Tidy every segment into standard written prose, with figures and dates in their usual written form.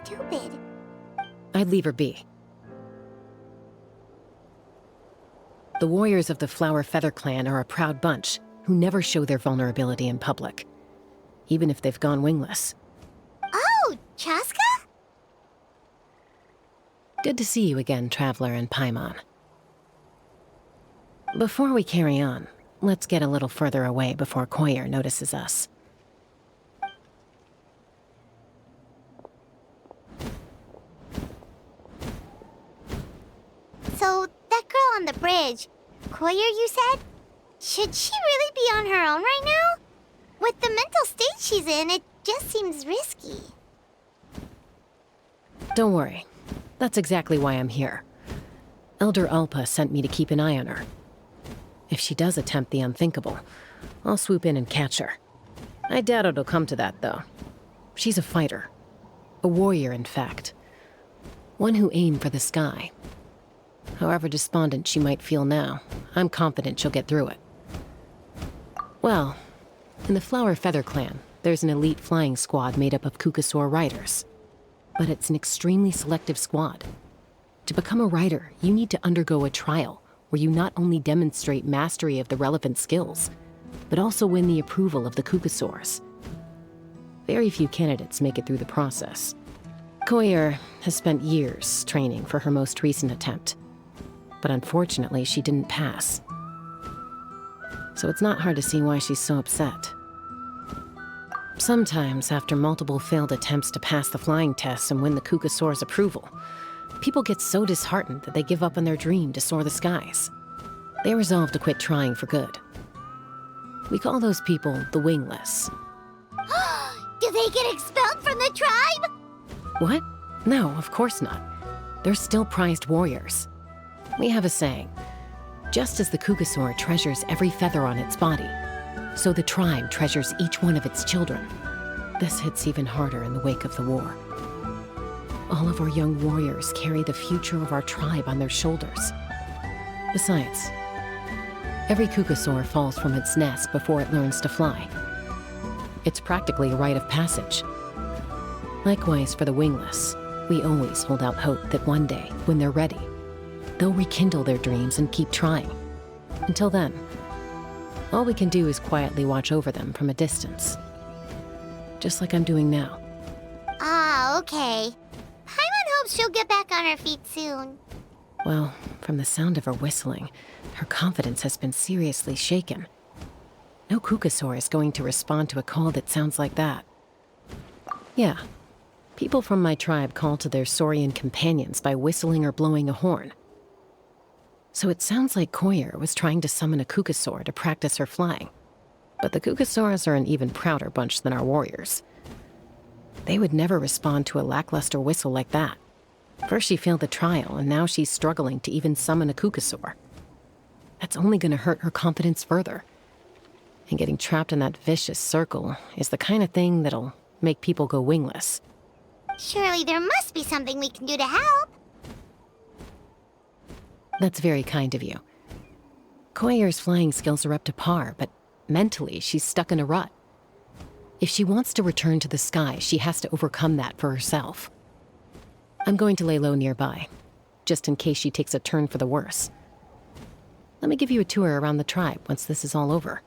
stupid. I'd leave her be. The warriors of the Flower Feather clan are a proud bunch who never show their vulnerability in public, even if they've gone wingless. Oh, Chasca? Good to see you again, Traveler and Paimon. Before we carry on, let's get a little further away before Koyer notices us. So, that girl on the bridge, Koyer, you said? Should she really be on her own right now? With the mental state she's in, it just seems risky. Don't worry. That's exactly why I'm here. Elder Alpa sent me to keep an eye on her. If she does attempt the unthinkable, I'll swoop in and catch her. I doubt it'll come to that, though. She's a fighter. A warrior, in fact. One who aimed for the sky. However despondent she might feel now, I'm confident she'll get through it. Well, in the Flower Feather clan, there's an elite flying squad made up of Kukasaur riders. But it's an extremely selective squad. To become a rider, you need to undergo a trial where you not only demonstrate mastery of the relevant skills, but also win the approval of the Kukasaurs. Very few candidates make it through the process. Koyer has spent years training for her most recent attempt, but unfortunately she didn't pass. So it's not hard to see why she's so upset. Sometimes, after multiple failed attempts to pass the flying tests and win the Kukasaur's approval, people get so disheartened that they give up on their dream to soar the skies. They resolve to quit trying for good. We call those people the wingless. Do they get expelled from the tribe? What? No, of course not. They're still prized warriors. We have a saying, just as the Kukasaur treasures every feather on its body, so the tribe treasures each one of its children. This hits even harder in the wake of the war. All of our young warriors carry the future of our tribe on their shoulders. Besides, every Kukasaur falls from its nest before it learns to fly. It's practically a rite of passage. Likewise for the wingless, we always hold out hope that one day, when they're ready, they'll rekindle their dreams and keep trying. Until then, all we can do is quietly watch over them from a distance. Just like I'm doing now. Ah, okay. Paimon hopes she'll get back on her feet soon. Well, from the sound of her whistling, her confidence has been seriously shaken. No Kukasaur is going to respond to a call that sounds like that. Yeah, people from my tribe call to their saurian companions by whistling or blowing a horn. So it sounds like Koyer was trying to summon a Kukasaur to practice her flying. But the Kukasaurs are an even prouder bunch than our warriors. They would never respond to a lackluster whistle like that. First she failed the trial, and now she's struggling to even summon a Kukasaur. That's only going to hurt her confidence further. And getting trapped in that vicious circle is the kind of thing that'll make people go wingless. Surely there must be something we can do to help. That's very kind of you. Koyer's flying skills are up to par, but mentally she's stuck in a rut. If she wants to return to the sky, she has to overcome that for herself. I'm going to lay low nearby, just in case she takes a turn for the worse. Let me give you a tour around the tribe once this is all over.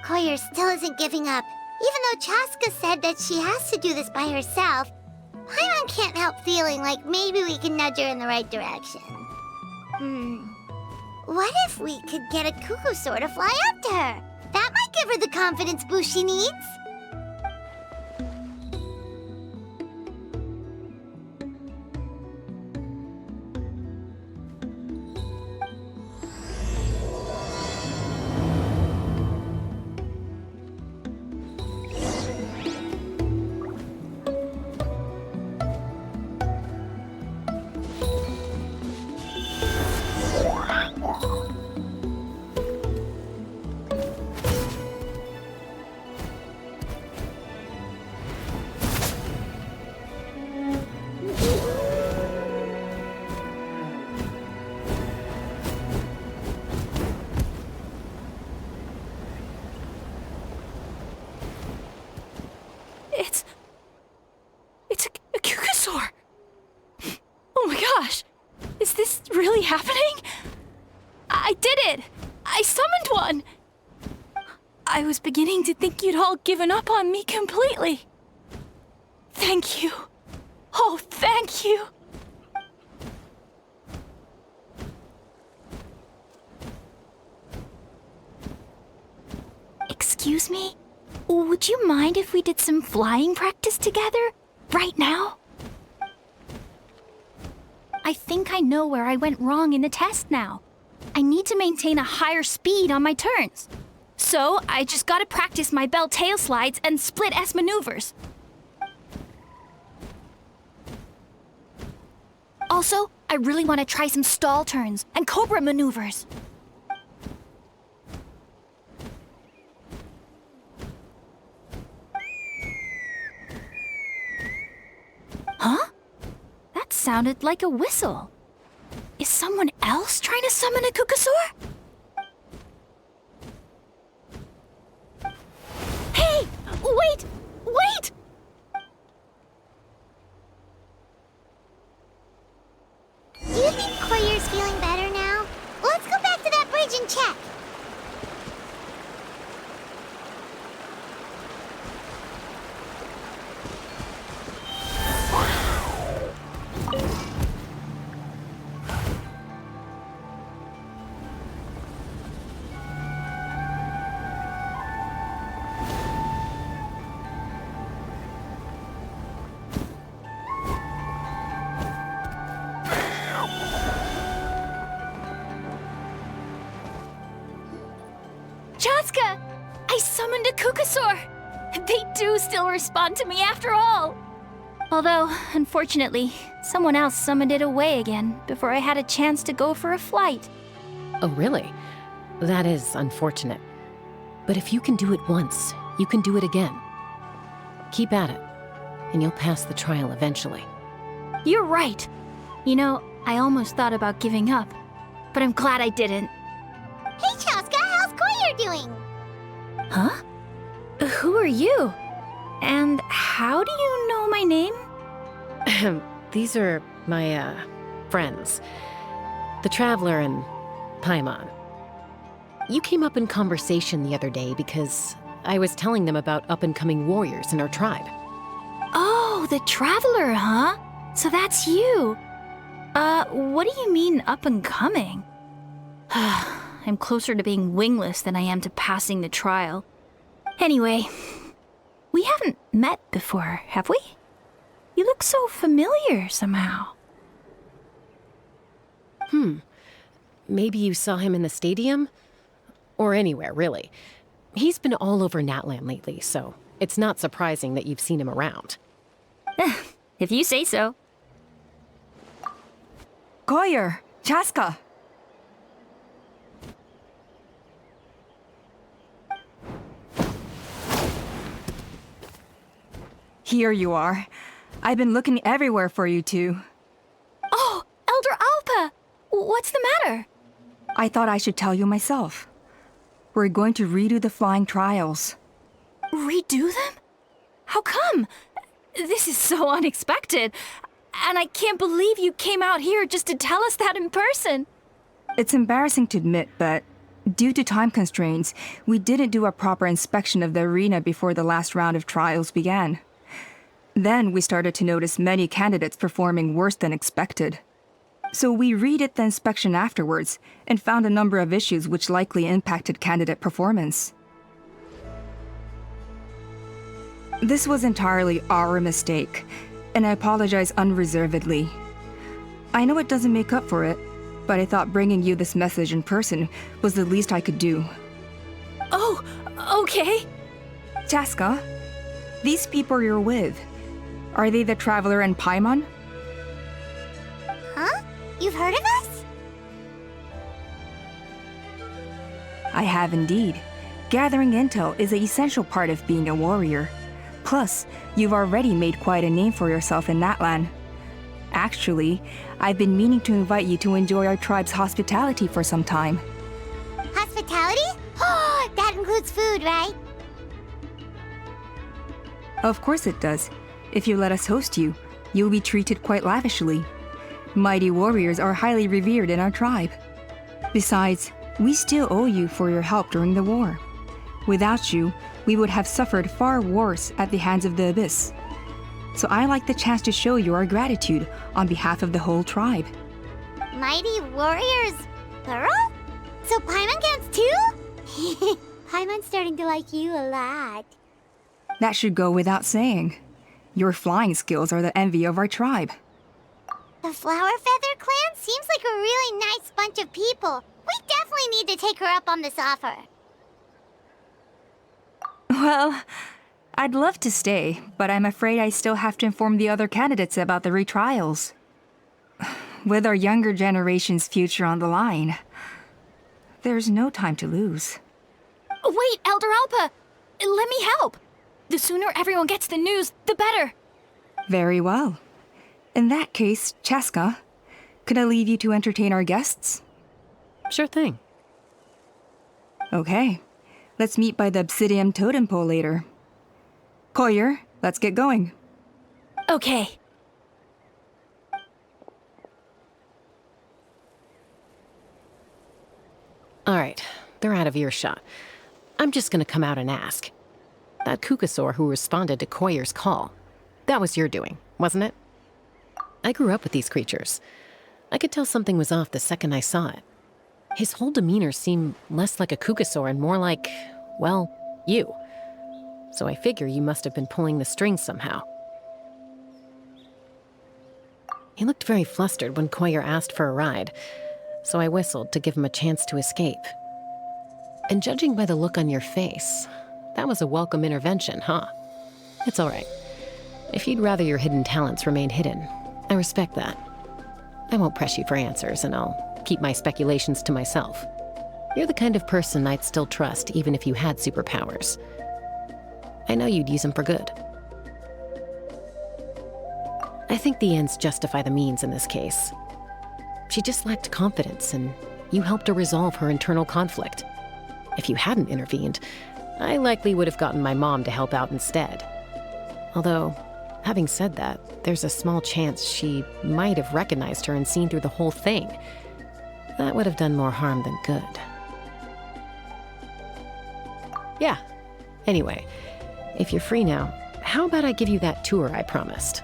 Koyer still isn't giving up. Even though Chasca said that she has to do this by herself, Paimon can't help feeling like maybe we can nudge her in the right direction. What if we could get a Kukasaur to fly up to her? That might give her the confidence boost she needs. really happening? I did it! I summoned one! I was beginning to think you'd all given up on me completely. Thank you. Oh, thank you. Excuse me? Would you mind if we did some flying practice together? Right now? I think I know where I went wrong in the test now. I need to maintain a higher speed on my turns. So, I just gotta practice my bell tail slides and split S maneuvers. Also, I really want to try some stall turns and cobra maneuvers. Huh? That sounded like a whistle. Is someone else trying to summon a Kukasaur? Hey! Wait! Wait! Do you think Koyer's feeling better now? Let's go back to that bridge and check. Chasca! I summoned a Kukasaur! They do still respond to me after all! Although, unfortunately, someone else summoned it away again before I had a chance to go for a flight. Oh, really? That is unfortunate. But if you can do it once, you can do it again. Keep at it, and you'll pass the trial eventually. You're right. You know, I almost thought about giving up, but I'm glad I didn't. Hey, Chasca, how's Koyer doing? Huh? Who are you? And how do you know my name? These are my, friends. The Traveler and Paimon. You came up in conversation the other day because I was telling them about up-and-coming warriors in our tribe. Oh, the Traveler, huh? So that's you. What do you mean up-and-coming? I'm closer to being wingless than I am to passing the trial. Anyway, we haven't met before, have we? You look so familiar somehow. Maybe you saw him in the stadium? Or anywhere, really. He's been all over Natlan lately, so it's not surprising that you've seen him around. If you say so. Koyer, Chasca. Here you are. I've been looking everywhere for you two. Oh, Elder Alpa! What's the matter? I thought I should tell you myself. We're going to redo the flying trials. Redo them? How come? This is so unexpected. And I can't believe you came out here just to tell us that in person. It's embarrassing to admit, but due to time constraints, we didn't do a proper inspection of the arena before the last round of trials began. Then we started to notice many candidates performing worse than expected. So we redid the inspection afterwards and found a number of issues which likely impacted candidate performance. This was entirely our mistake, and I apologize unreservedly. I know it doesn't make up for it, but I thought bringing you this message in person was the least I could do. Oh, okay. Chasca, these people you're with, are they the Traveler and Paimon? Huh? You've heard of us? I have indeed. Gathering intel is an essential part of being a warrior. Plus, you've already made quite a name for yourself in Natlan. Actually, I've been meaning to invite you to enjoy our tribe's hospitality for some time. Hospitality? Oh, that includes food, right? Of course it does. If you let us host you, you'll be treated quite lavishly. Mighty warriors are highly revered in our tribe. Besides, we still owe you for your help during the war. Without you, we would have suffered far worse at the hands of the Abyss. So I like the chance to show you our gratitude on behalf of the whole tribe. Mighty warriors, plural? So Paimon counts too? Paimon's starting to like you a lot. That should go without saying. Your flying skills are the envy of our tribe. The Flower Feather clan seems like a really nice bunch of people. We definitely need to take her up on this offer. Well, I'd love to stay, but I'm afraid I still have to inform the other candidates about the retrials. With our younger generation's future on the line, there's no time to lose. Wait, Elder Alpa! Let me help! The sooner everyone gets the news, the better! Very well. In that case, Chasca, could I leave you to entertain our guests? Sure thing. Okay. Let's meet by the Obsidian Totem Pole later. Collier, let's get going. Okay. All right, they're out of earshot. I'm just gonna come out and ask. That Kukasaur who responded to Koyer's call, that was your doing, wasn't it? I grew up with these creatures. I could tell something was off the second I saw it. His whole demeanor seemed less like a Kukasaur and more like, well, you. So I figure you must have been pulling the strings somehow. He looked very flustered when Koyer asked for a ride, so I whistled to give him a chance to escape. And judging by the look on your face, that was a welcome intervention, huh? It's all right. If you'd rather your hidden talents remain hidden, I respect that. I won't press you for answers, and I'll keep my speculations to myself. You're the kind of person I'd still trust even if you had superpowers. I know you'd use them for good. I think the ends justify the means in this case. She just lacked confidence, and you helped her resolve her internal conflict. If you hadn't intervened, I likely would have gotten my mom to help out instead. Although, having said that, there's a small chance she might have recognized her and seen through the whole thing. That would have done more harm than good. Yeah. Anyway, if you're free now, how about I give you that tour I promised?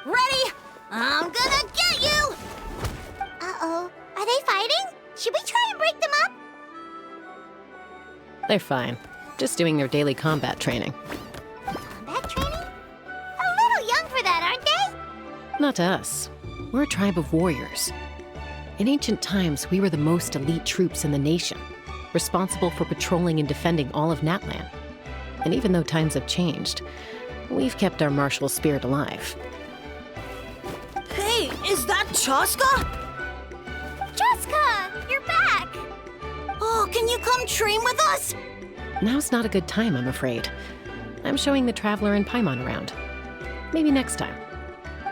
Ready? I'm gonna get you! Uh-oh. Are they fighting? Should we try and break them up? They're fine. Just doing their daily combat training. Combat training? A little young for that, aren't they? Not to us. We're a tribe of warriors. In ancient times, we were the most elite troops in the nation, responsible for patrolling and defending all of Natlan. And even though times have changed, we've kept our martial spirit alive. Hey, is that Chasca? Chasca, you're back! Oh, can you come train with us? Now's not a good time, I'm afraid. I'm showing the Traveler and Paimon around. Maybe next time.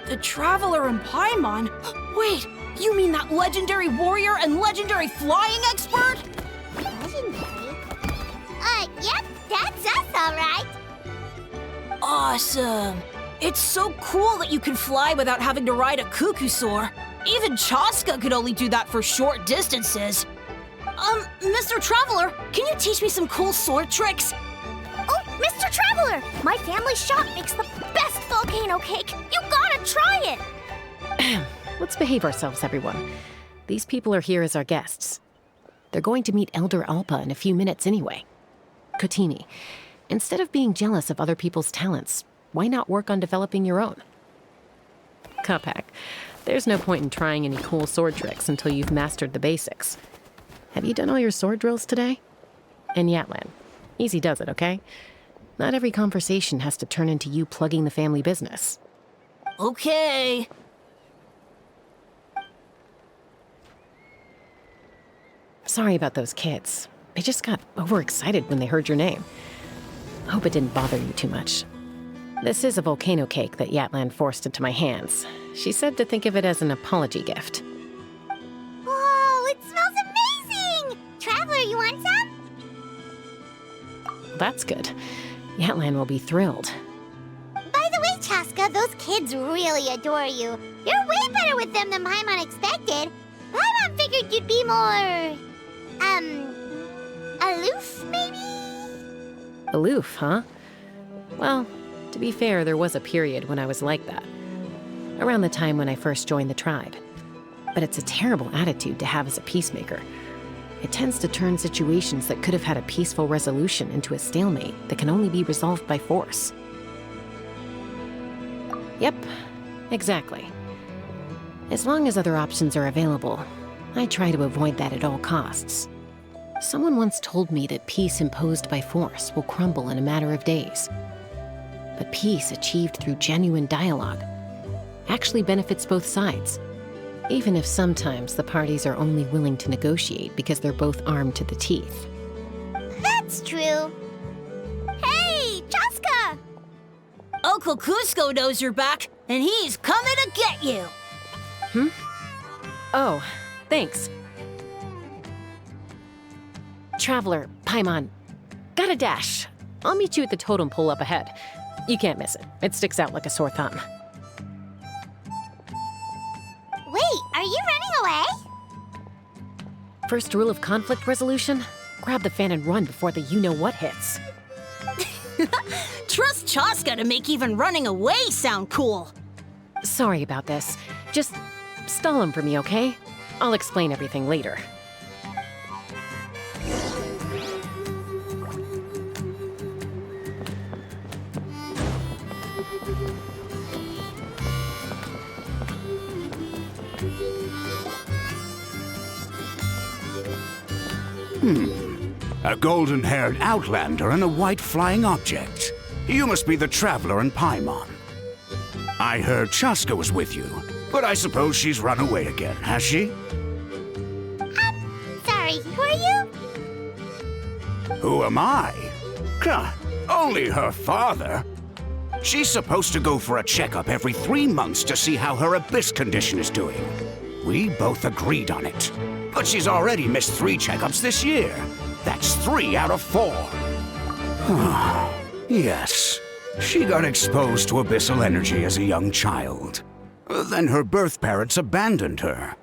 The Traveler and Paimon? Wait, you mean that legendary warrior and legendary flying expert? Legendary? Yep, that's us, all right. Awesome. It's so cool that you can fly without having to ride a Kukusaur. Even Chasca could only do that for short distances. Mr. Traveler, can you teach me some cool sword tricks? Oh, Mr. Traveler! My family shop makes the best volcano cake. You gotta try it! Let's behave ourselves, everyone. These people are here as our guests. They're going to meet Elder Alpa in a few minutes anyway. Kotini, instead of being jealous of other people's talents, why not work on developing your own? Kapak, there's no point in trying any cool sword tricks until you've mastered the basics. Have you done all your sword drills today? And Natlan, easy does it, okay? Not every conversation has to turn into you plugging the family business. Okay. Sorry about those kids. They just got overexcited when they heard your name. I hope it didn't bother you too much. This is a volcano cake that Natlan forced into my hands. She said to think of it as an apology gift. Whoa, it smells amazing! Traveler, you want some? That's good. Natlan will be thrilled. By the way, Chasca, those kids really adore you. You're way better with them than Paimon expected. Paimon figured you'd be more... aloof, maybe? Aloof, huh? Well, to be fair, there was a period when I was like that. Around the time when I first joined the tribe. But it's a terrible attitude to have as a peacemaker. It tends to turn situations that could have had a peaceful resolution into a stalemate that can only be resolved by force. Yep, exactly. As long as other options are available, I try to avoid that at all costs. Someone once told me that peace imposed by force will crumble in a matter of days. But peace achieved through genuine dialogue actually benefits both sides, even if sometimes the parties are only willing to negotiate because they're both armed to the teeth. That's true. Hey, Chasca! Uncle Cusco knows you're back, and he's coming to get you. Oh, thanks. Traveler, Paimon, gotta dash. I'll meet you at the totem pole up ahead. You can't miss it. It sticks out like a sore thumb. Wait, are you running away? First rule of conflict resolution? Grab the fan and run before the you-know-what hits. Trust Chasca to make even running away sound cool. Sorry about this. Just stall him for me, okay? I'll explain everything later. A golden-haired outlander and a white flying object. You must be the traveler in Paimon. I heard Chasca was with you, but I suppose she's run away again, has she? Sorry, who are you? Who am I? Only her father. She's supposed to go for a checkup every 3 months to see how her abyss condition is doing. We both agreed on it. But she's already missed 3 checkups this year. That's 3 out of 4. Yes, she got exposed to abyssal energy as a young child. Then her birth parents abandoned her.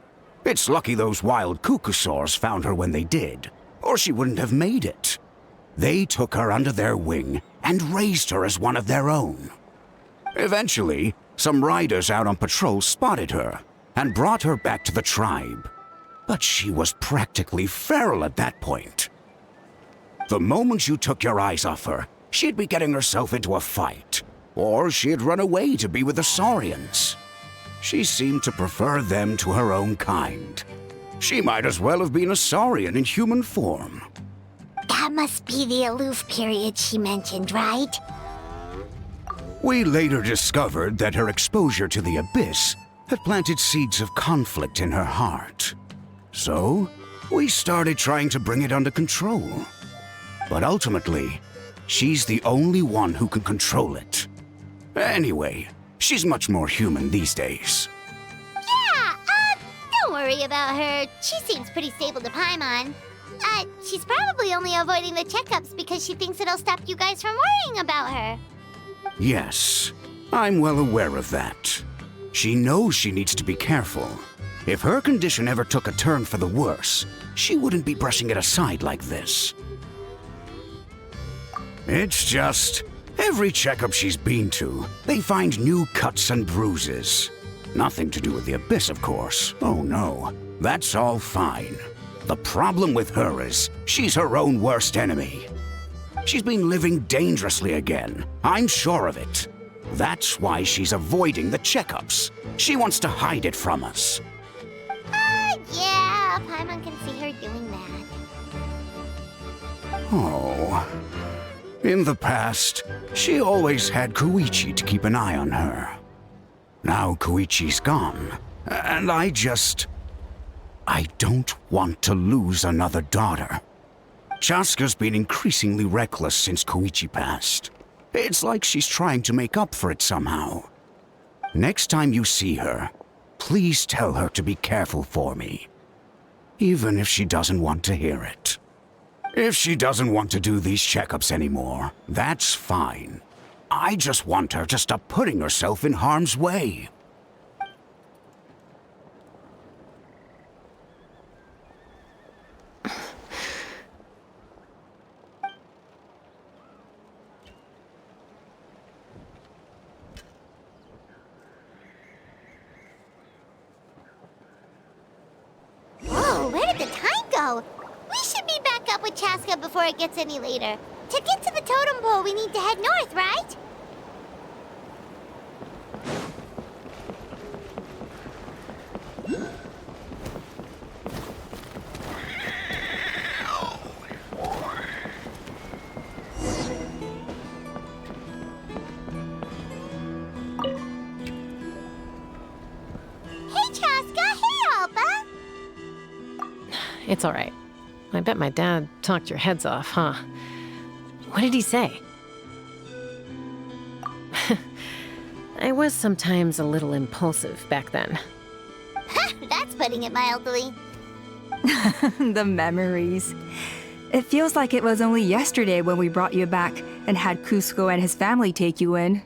It's lucky those wild cuckoosaurs found her when they did, or she wouldn't have made it. They took her under their wing and raised her as one of their own. Eventually, some riders out on patrol spotted her and brought her back to the tribe. But she was practically feral at that point. The moment you took your eyes off her, she'd be getting herself into a fight, or she'd run away to be with the Saurians. She seemed to prefer them to her own kind. She might as well have been a Saurian in human form. That must be the aloof period she mentioned, right? We later discovered that her exposure to the abyss had planted seeds of conflict in her heart. So, we started trying to bring it under control. But ultimately, she's the only one who can control it. Anyway, she's much more human these days. Yeah, don't worry about her. She seems pretty stable to Paimon. She's probably only avoiding the checkups because she thinks it'll stop you guys from worrying about her. Yes, I'm well aware of that. She knows she needs to be careful. If her condition ever took a turn for the worse, she wouldn't be brushing it aside like this. It's just, every checkup she's been to, they find new cuts and bruises. Nothing to do with the abyss, of course. Oh no, that's all fine. The problem with her is, she's her own worst enemy. She's been living dangerously again, I'm sure of it. That's why she's avoiding the checkups. She wants to hide it from us. Yeah, Paimon can see her doing that. Oh. In the past, she always had Koichi to keep an eye on her. Now Koichi's gone, and I don't want to lose another daughter. Chasca's been increasingly reckless since Koichi passed. It's like she's trying to make up for it somehow. Next time you see her, please tell her to be careful for me. Even if she doesn't want to hear it. If she doesn't want to do these checkups anymore, that's fine. I just want her to stop putting herself in harm's way. Whoa, where did the time go? We should be back up with Chasca before it gets any later. To get to the totem pole, we need to head north, right? Hey, Chasca! Hey, Alba! It's all right. I bet my dad talked your heads off, huh? What did he say? I was sometimes a little impulsive back then. That's putting it mildly. The memories. It feels like it was only yesterday when we brought you back and had Cusco and his family take you in.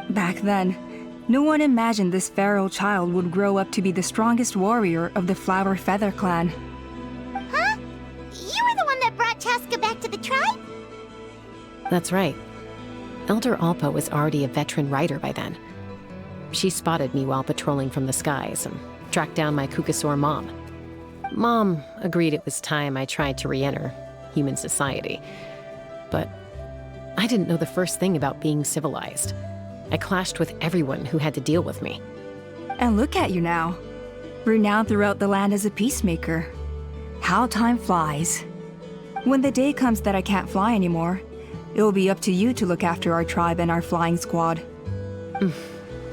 Back then, no one imagined this feral child would grow up to be the strongest warrior of the Flower Feather clan. Huh? You were the one that brought Chasca back to the tribe? That's right. Elder Alpa was already a veteran rider by then. She spotted me while patrolling from the skies and tracked down my Kukasaur mom. Mom agreed it was time I tried to re-enter human society. But I didn't know the first thing about being civilized. I clashed with everyone who had to deal with me. And look at you now, renowned throughout the land as a peacemaker. How time flies. When the day comes that I can't fly anymore, it will be up to you to look after our tribe and our flying squad.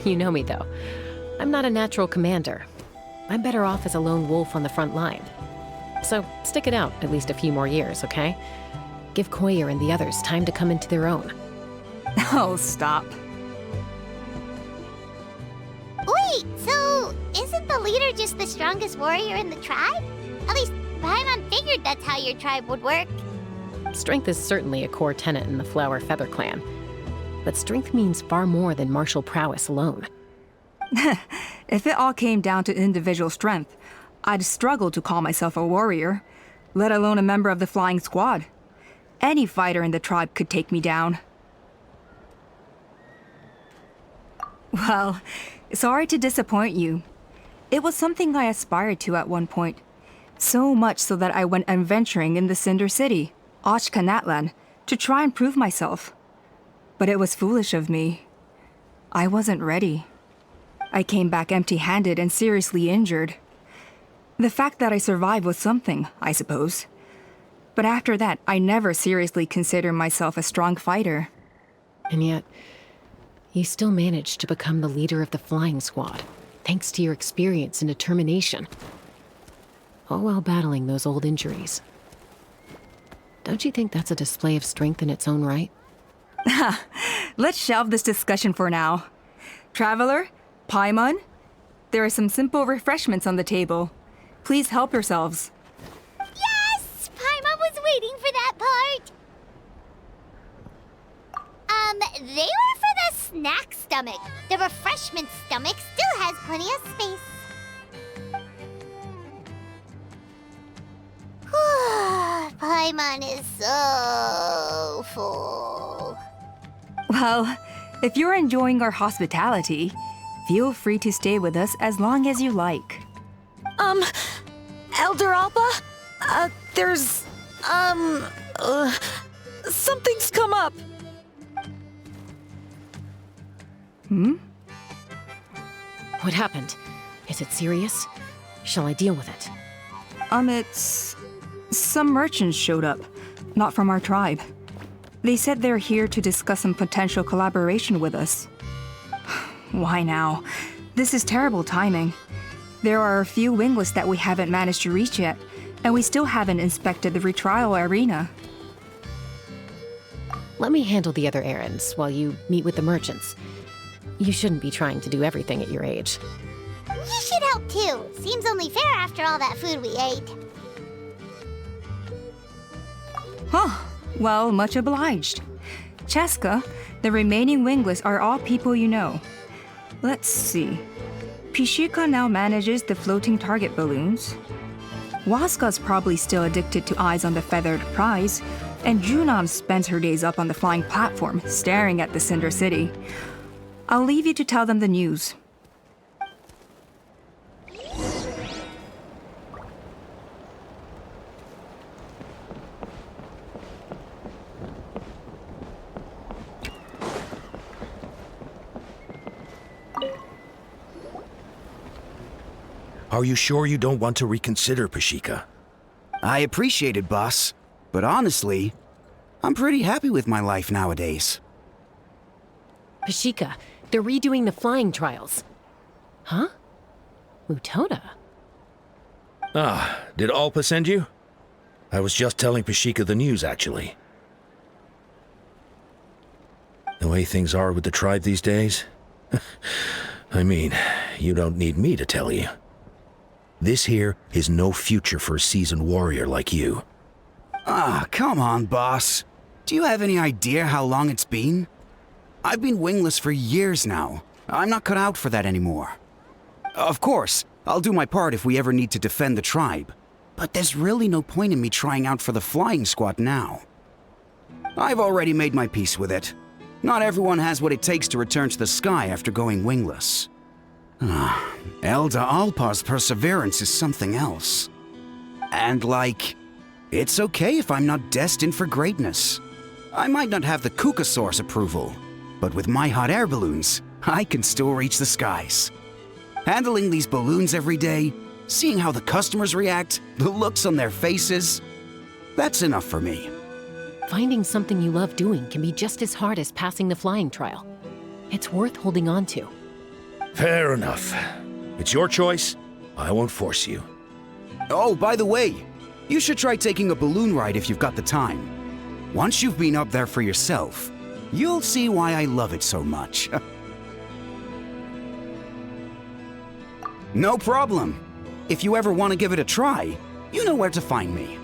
You know me, though. I'm not a natural commander. I'm better off as a lone wolf on the front line. So stick it out at least a few more years, okay? Give Koyer and the others time to come into their own. Oh, stop. Wait, so isn't the leader just the strongest warrior in the tribe? At least Paimon figured that's how your tribe would work. Strength is certainly a core tenet in the Flower Feather clan. But strength means far more than martial prowess alone. If it all came down to individual strength, I'd struggle to call myself a warrior, let alone a member of the flying squad. Any fighter in the tribe could take me down. Well, sorry to disappoint you. It was something I aspired to at one point. So much so that I went adventuring in the Cinder City, Natlan, to try and prove myself. But it was foolish of me. I wasn't ready. I came back empty-handed and seriously injured. The fact that I survived was something, I suppose. But after that, I never seriously considered myself a strong fighter. And yet, you still managed to become the leader of the flying squad, thanks to your experience and determination. All while battling those old injuries. Don't you think that's a display of strength in its own right? Let's shelve this discussion for now. Traveler, Paimon, there are some simple refreshments on the table. Please help yourselves. Yes! Paimon was waiting for that part! They were for the snack stomach. The refreshment stomach still has plenty of space. Paimon is so full. Well, if you're enjoying our hospitality, feel free to stay with us as long as you like. Elder Alba? Something's come up. What happened? Is it serious? Shall I deal with it? It's... Some merchants showed up, not from our tribe. They said they're here to discuss some potential collaboration with us. Why now? This is terrible timing. There are a few wingless that we haven't managed to reach yet, and we still haven't inspected the retrial arena. Let me handle the other errands while you meet with the merchants. You shouldn't be trying to do everything at your age. You should help too. Seems only fair after all that food we ate. Huh. Well, much obliged. Chasca, the remaining wingless are all people you know. Let's see. Pishika now manages the floating target balloons. Waska's probably still addicted to Eyes on the Feathered Prize, and Junon spends her days up on the flying platform, staring at the Cinder City. I'll leave you to tell them the news. Are you sure you don't want to reconsider, Pashika? I appreciate it, boss. But honestly, I'm pretty happy with my life nowadays. Pashika, they're redoing the flying trials. Huh? Mutoda? Ah, did Alpa send you? I was just telling Pashika the news, actually. The way things are with the tribe these days? I mean, you don't need me to tell you. This here is no future for a seasoned warrior like you. Ah, come on, boss. Do you have any idea how long it's been? I've been wingless for years now. I'm not cut out for that anymore. Of course, I'll do my part if we ever need to defend the tribe. But there's really no point in me trying out for the flying squad now. I've already made my peace with it. Not everyone has what it takes to return to the sky after going wingless. Elder Alpa's perseverance is something else. And it's okay if I'm not destined for greatness. I might not have the Kukasaur's approval, but with my hot air balloons, I can still reach the skies. Handling these balloons every day, seeing how the customers react, the looks on their faces, that's enough for me. Finding something you love doing can be just as hard as passing the flying trial. It's worth holding on to. Fair enough. It's your choice. I won't force you. Oh, by the way, you should try taking a balloon ride if you've got the time. Once you've been up there for yourself, you'll see why I love it so much. No problem. If you ever want to give it a try, you know where to find me.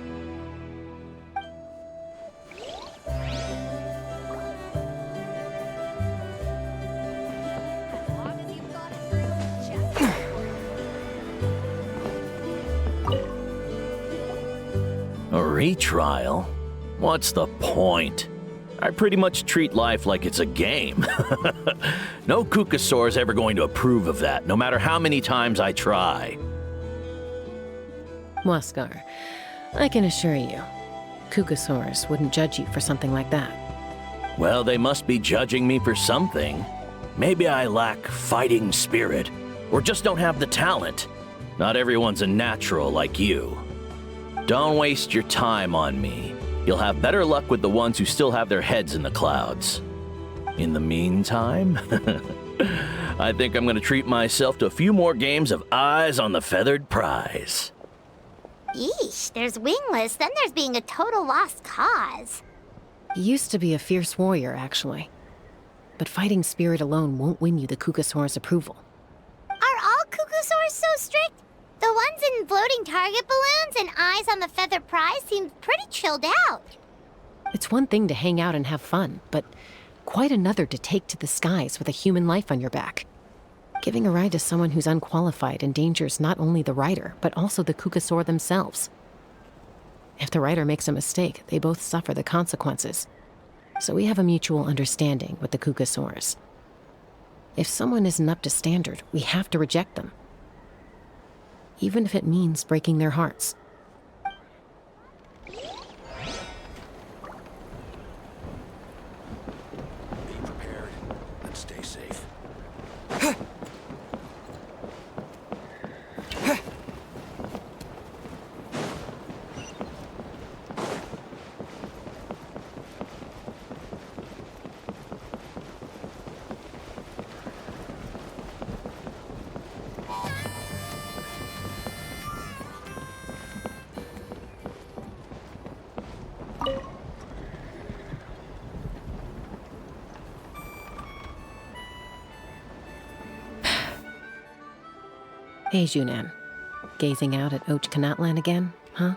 A retrial? What's the point? I pretty much treat life like it's a game. No Kukasaur is ever going to approve of that, no matter how many times I try. Waskar, I can assure you, Kukasaurs wouldn't judge you for something like that. Well, they must be judging me for something. Maybe I lack fighting spirit, or just don't have the talent. Not everyone's a natural like you. Don't waste your time on me. You'll have better luck with the ones who still have their heads in the clouds. In the meantime, I think I'm gonna treat myself to a few more games of Eyes on the Feathered Prize. Yeesh, there's wingless, then there's being a total lost cause. You used to be a fierce warrior, actually. But fighting spirit alone won't win you the Kukasaur's approval. Are all Kukasaurs so strict? The ones in floating target balloons and Eyes on the Feathered Prize seem pretty chilled out. It's one thing to hang out and have fun, but quite another to take to the skies with a human life on your back. Giving a ride to someone who's unqualified endangers not only the rider, but also the Kukasaur themselves. If the rider makes a mistake, they both suffer the consequences. So we have a mutual understanding with the Kukasaurs. If someone isn't up to standard, we have to reject them. Even if it means breaking their hearts. Be prepared and stay safe. Hey, Junan. Gazing out at Natlan again, huh?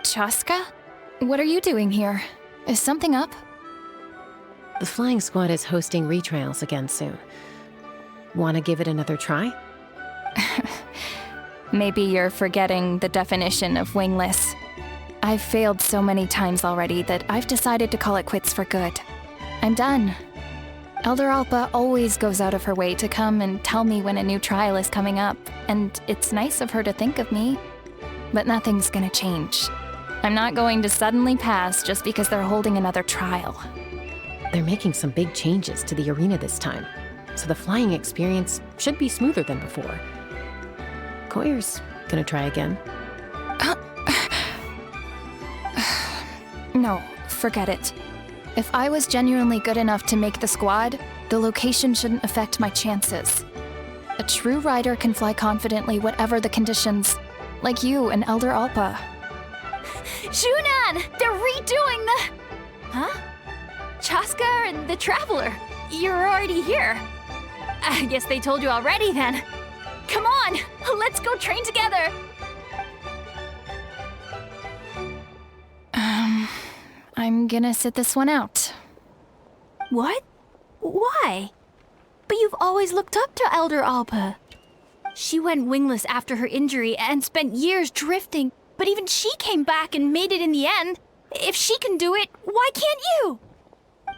Chasca? What are you doing here? Is something up? The flying squad is hosting retrials again soon. Wanna give it another try? Maybe you're forgetting the definition of wingless. I've failed so many times already that I've decided to call it quits for good. I'm done. Elder Alpa always goes out of her way to come and tell me when a new trial is coming up, and it's nice of her to think of me. But nothing's gonna change. I'm not going to suddenly pass just because they're holding another trial. They're making some big changes to the arena this time, so the flying experience should be smoother than before. Koyer's gonna try again. No, forget it. If I was genuinely good enough to make the squad, the location shouldn't affect my chances. A true rider can fly confidently whatever the conditions, like you and Elder Alpa. Junan! They're redoing the... Huh? Chasca and the Traveler. You're already here. I guess they told you already then. Come on, let's go train together. I'm gonna sit this one out. What? Why? But you've always looked up to Elder Alpa. She went wingless after her injury and spent years drifting, but even she came back and made it in the end. If she can do it, why can't you?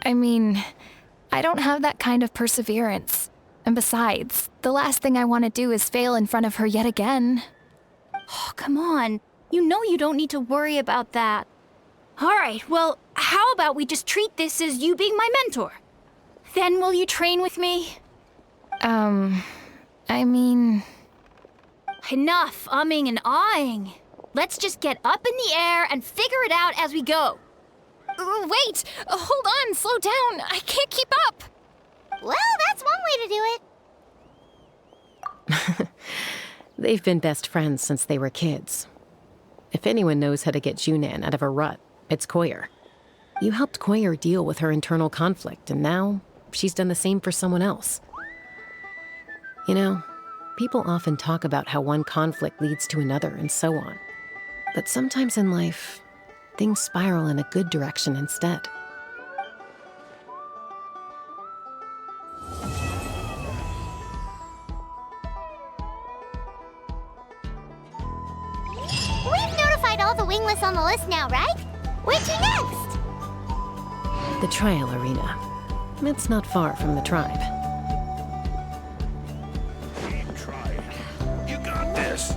I mean, I don't have that kind of perseverance. And besides, the last thing I want to do is fail in front of her yet again. Oh, come on. You know you don't need to worry about that. All right, well, how about we just treat this as you being my mentor? Then will you train with me? I mean... Enough umming and ahhing. Let's just get up in the air and figure it out as we go. Wait! Hold on, slow down. I can't keep up. Well, that's one way to do it. They've been best friends since they were kids. If anyone knows how to get Junan out of a rut, it's Koyer. You helped Koyer deal with her internal conflict, and now she's done the same for someone else. You know, people often talk about how one conflict leads to another and so on. But sometimes in life, things spiral in a good direction instead. We've notified all the wingless on the list now, right? Where to next? The trial arena. It's not far from the tribe. Keep trying. You got this.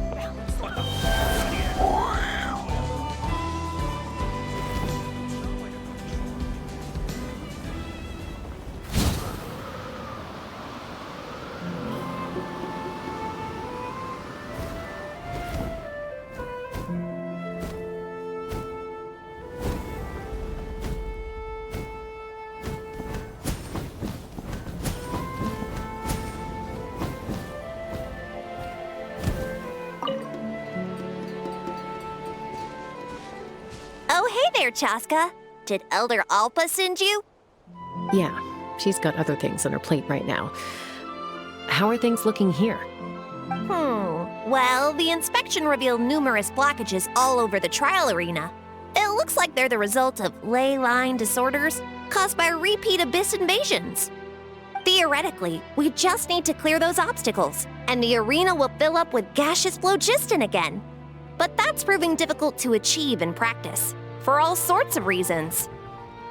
Oh, hey there, Chasca. Did Elder Alpa send you? Yeah, she's got other things on her plate right now. How are things looking here? Well, the inspection revealed numerous blockages all over the trial arena. It looks like they're the result of ley line disorders caused by repeat abyss invasions. Theoretically, we just need to clear those obstacles, and the arena will fill up with gaseous phlogiston again. But that's proving difficult to achieve in practice, for all sorts of reasons.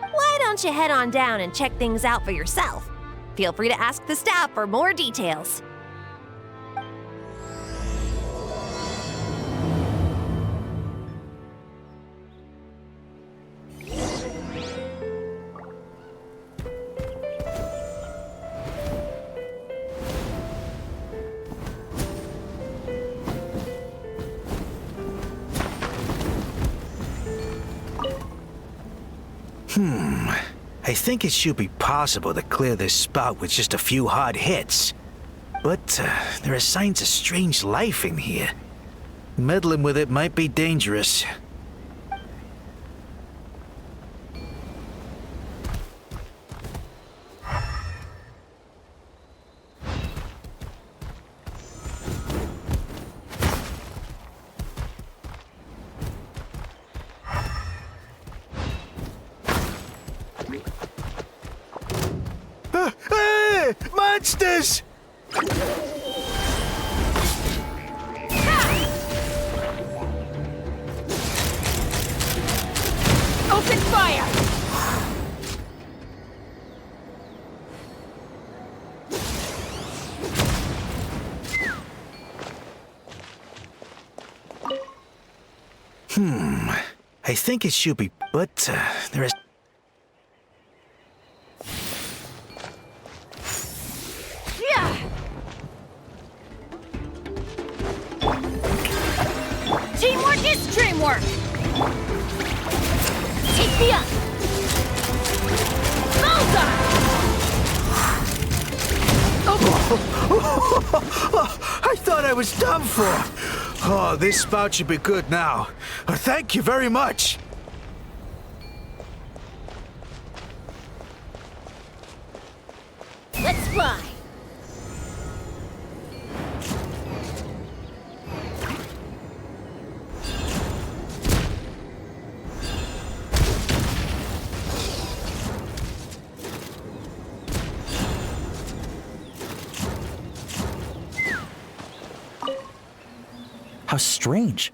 Why don't you head on down and check things out for yourself? Feel free to ask the staff for more details. I think it should be possible to clear this spot with just a few hard hits. But there are signs of strange life in here. Meddling with it might be dangerous. Monsters! Open fire! I think it should be, but there is... Teamwork is dreamwork! Take me up! Bullseye! I thought I was done for. Oh, this spout should be good now. Thank you very much. Let's fly! How strange.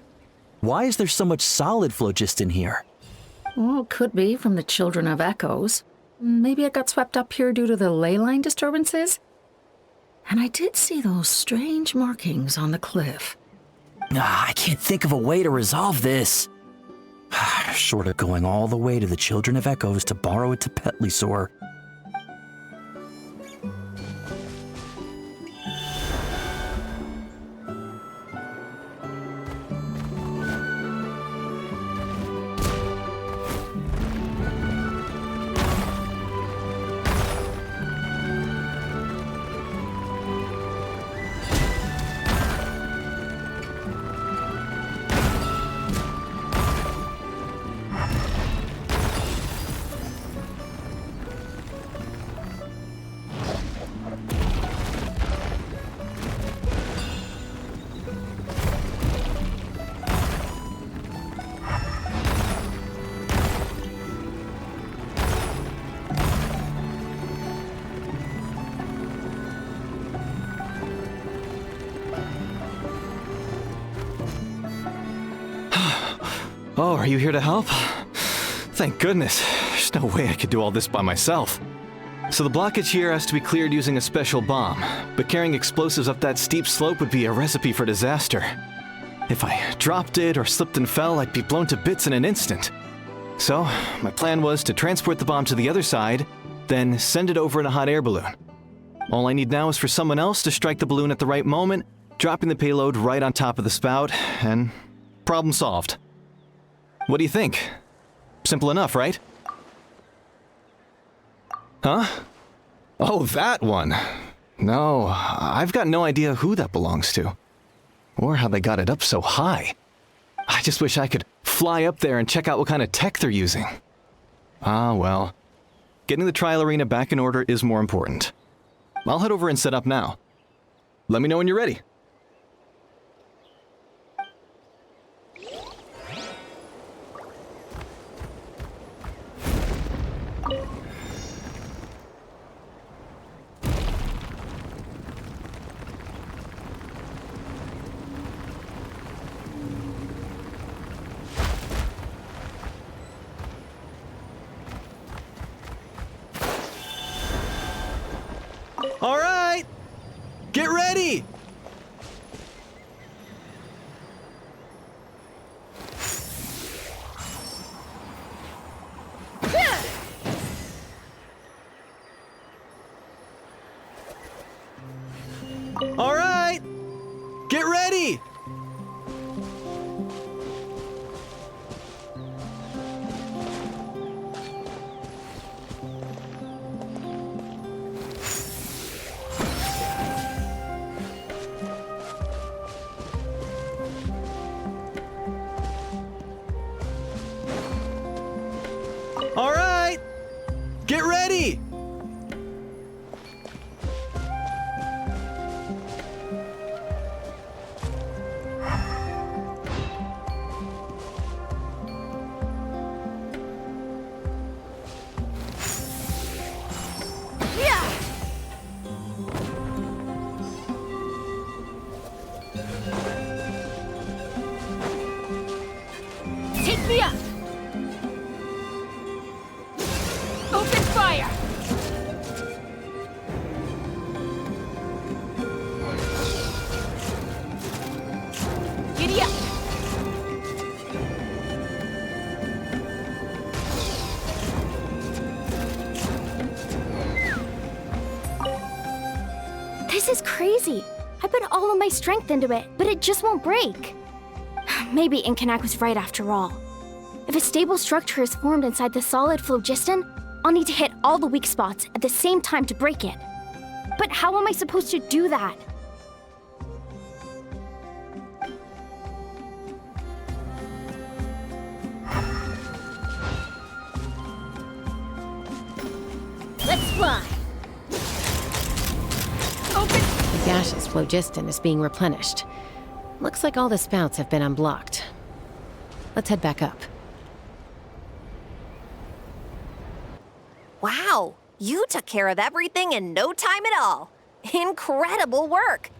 Why is there so much solid flow just in here? Well, could be from the Children of Echoes. Maybe it got swept up here due to the ley line disturbances? And I did see those strange markings on the cliff. I can't think of a way to resolve this. Short of going all the way to the Children of Echoes to borrow it to Petlisaur. Oh, are you here to help? Thank goodness. There's no way I could do all this by myself. So the blockage here has to be cleared using a special bomb, but carrying explosives up that steep slope would be a recipe for disaster. If I dropped it or slipped and fell, I'd be blown to bits in an instant. So, my plan was to transport the bomb to the other side, then send it over in a hot air balloon. All I need now is for someone else to strike the balloon at the right moment, dropping the payload right on top of the spout, and problem solved. What do you think? Simple enough, right? Huh? Oh, that one. No, I've got no idea who that belongs to. Or how they got it up so high. I just wish I could fly up there and check out what kind of tech they're using. Ah, well. Getting the trial arena back in order is more important. I'll head over and set up now. Let me know when you're ready. All right, get ready. All right, get ready. All right, get ready. me up! Open fire! Giddy up! This is crazy. I put all of my strength into it, but it just won't break. Maybe Inkanak was right after all. If a stable structure is formed inside the solid phlogiston, I'll need to hit all the weak spots at the same time to break it. But how am I supposed to do that? Let's fly. The gaseous phlogiston is being replenished. Looks like all the spouts have been unblocked. Let's head back up. Wow, you took care of everything in no time at all. Incredible work.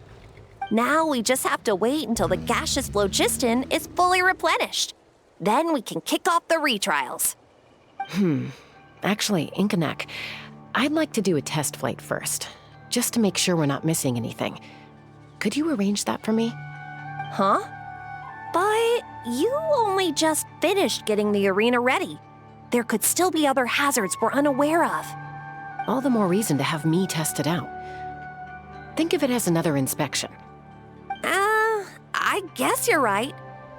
Now we just have to wait until the gaseous phlogiston is fully replenished. Then we can kick off the retrials. Actually, Inkanak, I'd like to do a test flight first, just to make sure we're not missing anything. Could you arrange that for me? Huh? But you only just finished getting the arena ready. There could still be other hazards we're unaware of. All the more reason to have me test it out. Think of it as another inspection. I guess you're right.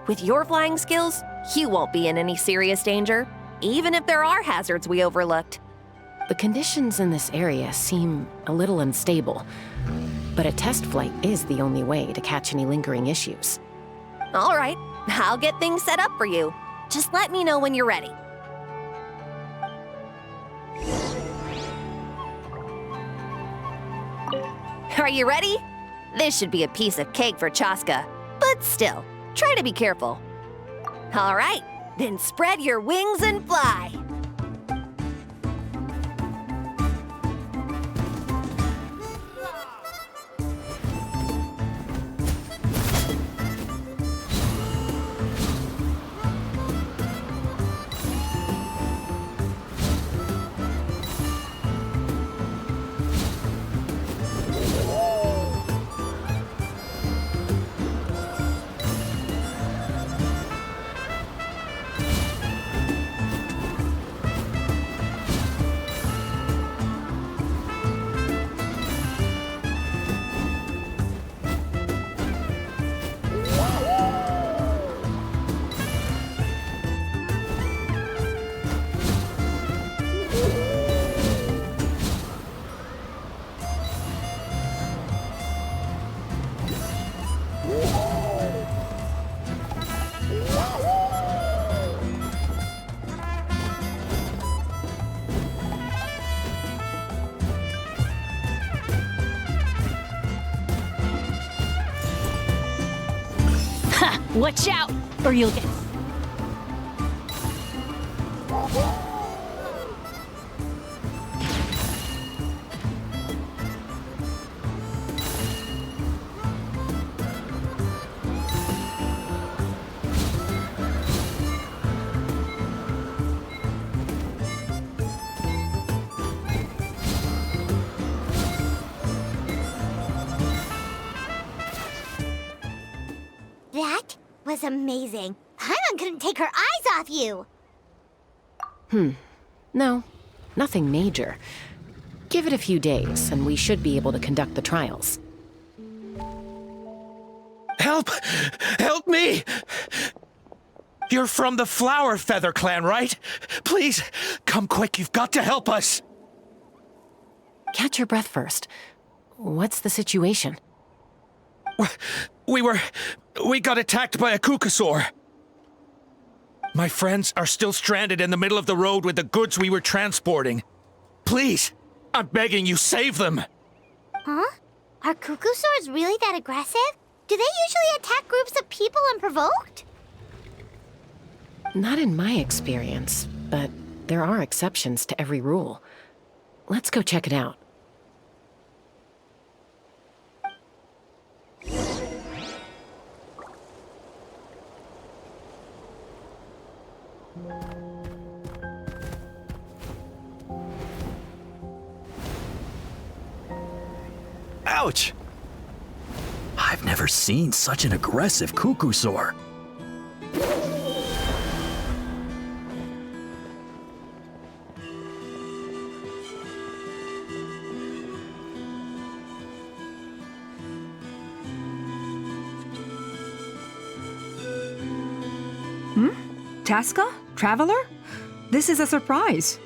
With your flying skills, you won't be in any serious danger, even if there are hazards we overlooked. The conditions in this area seem a little unstable, but a test flight is the only way to catch any lingering issues. All right, I'll get things set up for you. Just let me know when you're ready. Are you ready? This should be a piece of cake for Chasca, but still, try to be careful. All right, then spread your wings and fly. Watch out, or you'll get... That was amazing. Paimon couldn't take her eyes off you. No, nothing major. Give it a few days, and we should be able to conduct the trials. Help! Help me! You're from the Flower Feather clan, right? Please, come quick, you've got to help us! Catch your breath first. What's the situation? We got attacked by a Kukasaur. My friends are still stranded in the middle of the road with the goods we were transporting. Please, I'm begging you, save them! Huh? Are Kukusaurs really that aggressive? Do they usually attack groups of people unprovoked? Not in my experience, but there are exceptions to every rule. Let's go check it out. Ouch! I've never seen such an aggressive cuckoosaur. Chasca? Traveler? This is a surprise.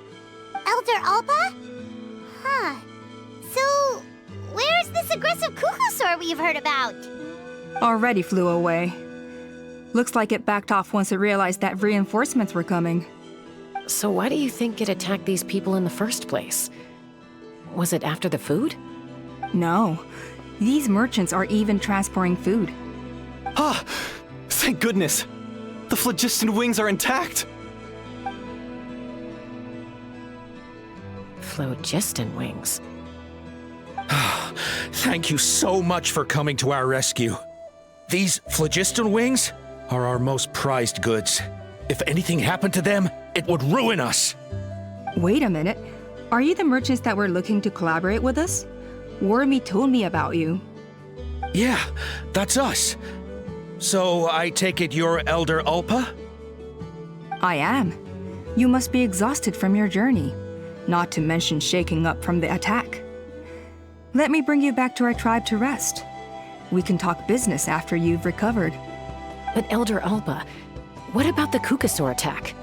Elder Alpa? Huh. So, where's this aggressive cuckoosaur we've heard about? Already flew away. Looks like it backed off once it realized that reinforcements were coming. So why do you think it attacked these people in the first place? Was it after the food? No. These merchants are even transporting food. Ah! Thank goodness! The phlogiston wings are intact! Phlogiston wings. Thank you so much for coming to our rescue. These phlogiston wings are our most prized goods. If anything happened to them, it would ruin us. Wait a minute. Are you the merchants that were looking to collaborate with us? Wormy told me about you. Yeah, that's us. So I take it you're Elder Ulpa? I am. You must be exhausted from your journey, not to mention shaking up from the attack. Let me bring you back to our tribe to rest. We can talk business after you've recovered. But Elder Alpa, what about the cuckoosaur attack?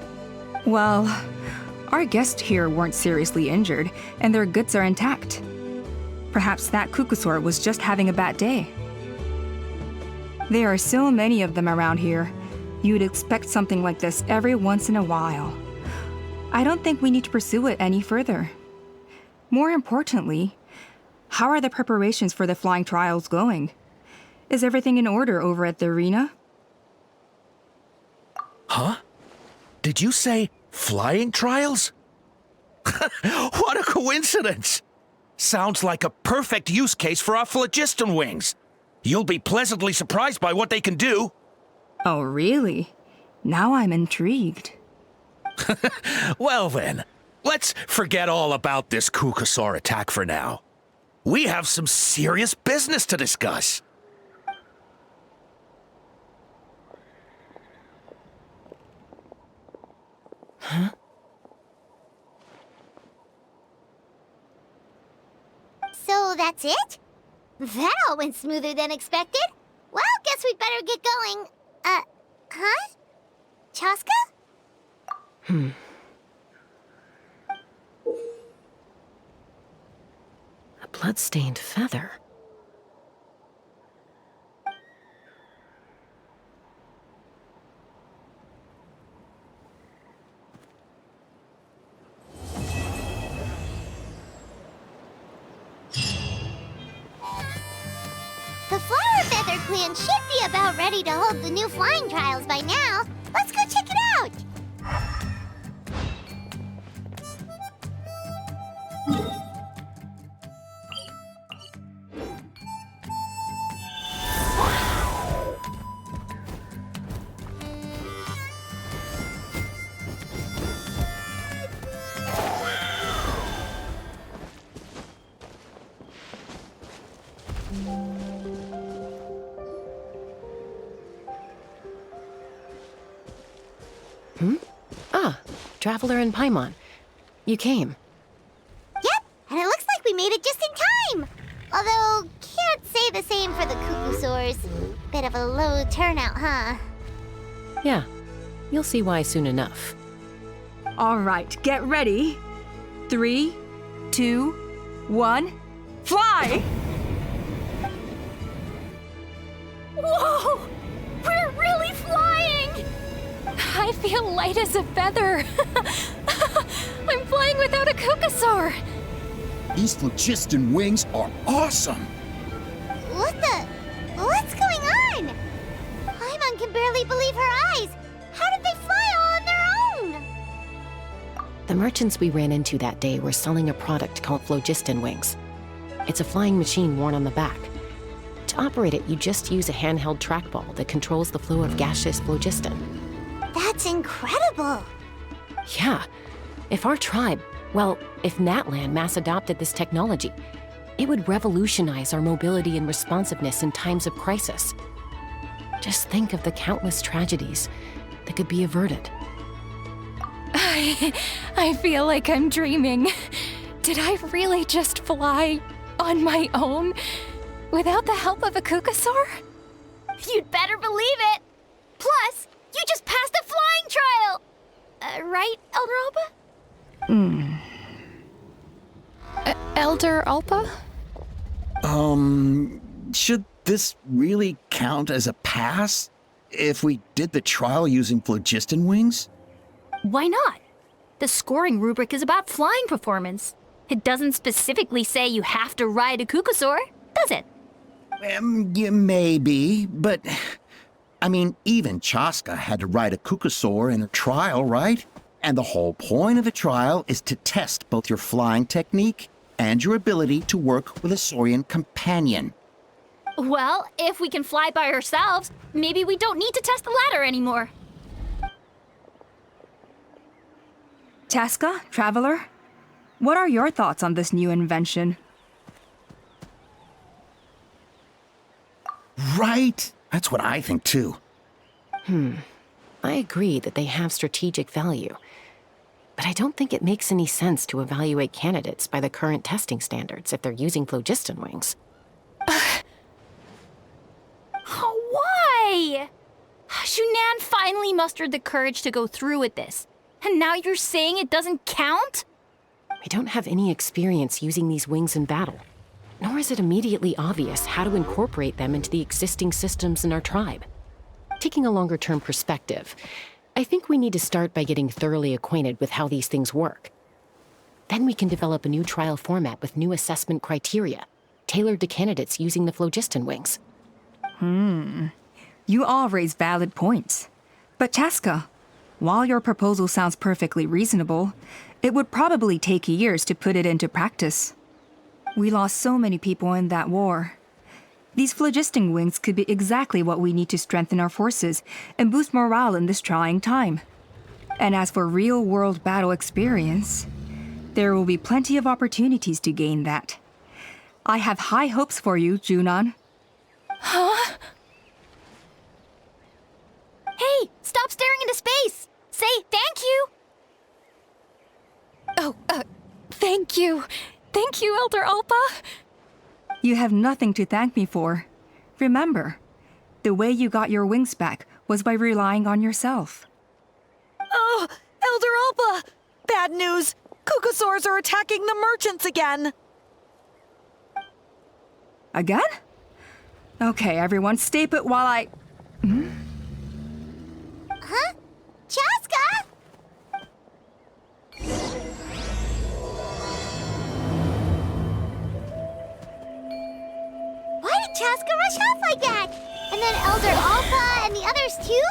Well, our guests here weren't seriously injured, and their goods are intact. Perhaps that cuckoosaur was just having a bad day. There are so many of them around here. You'd expect something like this every once in a while. I don't think we need to pursue it any further. More importantly, how are the preparations for the flying trials going? Is everything in order over at the arena? Huh? Did you say flying trials? What a coincidence! Sounds like a perfect use case for our phlogiston wings. You'll be pleasantly surprised by what they can do. Oh, really? Now I'm intrigued. Well then, let's forget all about this cuckoosaur attack for now. We have some serious business to discuss. Huh? So that's it? That all went smoother than expected. Well, guess we'd better get going. Huh? Chasca? A blood-stained feather. The Flower Feather Clan should be about ready to hold the new flying trials by now. Let's go check it out. Traveler and Paimon. You came. Yep, and it looks like we made it just in time. Although, can't say the same for the cuckoosaurs. Bit of a low turnout, huh? Yeah, you'll see why soon enough. All right, get ready. 3, 2, 1, fly! Whoa! We're really flying! I feel light as a feather. I'm flying without a cuckoosaur. These phlogiston wings are awesome. What's going on? Paimon can barely believe her eyes. How did they fly all on their own? The merchants we ran into that day were selling a product called phlogiston wings. It's a flying machine worn on the back. To operate it, you just use a handheld trackball that controls the flow of gaseous phlogiston. That's incredible. Yeah. If our tribe, well, if Natlan mass adopted this technology, It would revolutionize our mobility and responsiveness in times of crisis. Just think of the countless tragedies that could be averted. I feel like I'm dreaming. Did I really just fly on my own without the help of a Kukasaur? You'd better believe it! Plus, you just passed the flying trial! Right, Elder Alpa? Elder Alpa? Should this really count as a pass if we did the trial using phlogiston wings? Why not? The scoring rubric is about flying performance. It doesn't specifically say you have to ride a Kukasaur, does it? Yeah, maybe, but I mean, even Chasca had to ride a Kukasaur in her trial, right? And the whole point of the trial is to test both your flying technique and your ability to work with a Saurian companion. Well, if we can fly by ourselves, maybe we don't need to test the ladder anymore. Chasca, Traveler, what are your thoughts on this new invention? Right? That's what I think too. I agree that they have strategic value, but I don't think it makes any sense to evaluate candidates by the current testing standards if they're using phlogiston wings. Why? Shunan finally mustered the courage to go through with this, and now you're saying it doesn't count? We don't have any experience using these wings in battle, nor is it immediately obvious how to incorporate them into the existing systems in our tribe. Taking a longer-term perspective, I think we need to start by getting thoroughly acquainted with how these things work. Then we can develop a new trial format with new assessment criteria, tailored to candidates using the phlogiston wings. You all raise valid points. But Chasca, while your proposal sounds perfectly reasonable, it would probably take years to put it into practice. We lost so many people in that war. These phlogiston wings could be exactly what we need to strengthen our forces and boost morale in this trying time. And as for real-world battle experience, there will be plenty of opportunities to gain that. I have high hopes for you, Junon. Huh? Hey, stop staring into space! Say thank you! Oh, thank you. Thank you, Elder Alpa. You have nothing to thank me for. Remember, the way you got your wings back was by relying on yourself. Oh, Elder Alpa! Bad news! Kukasaurs are attacking the merchants again! Again? Okay, everyone, stay put while I... Huh? Chasca? Why did Chasca rush off like that? And then Elder Alpa and the others too?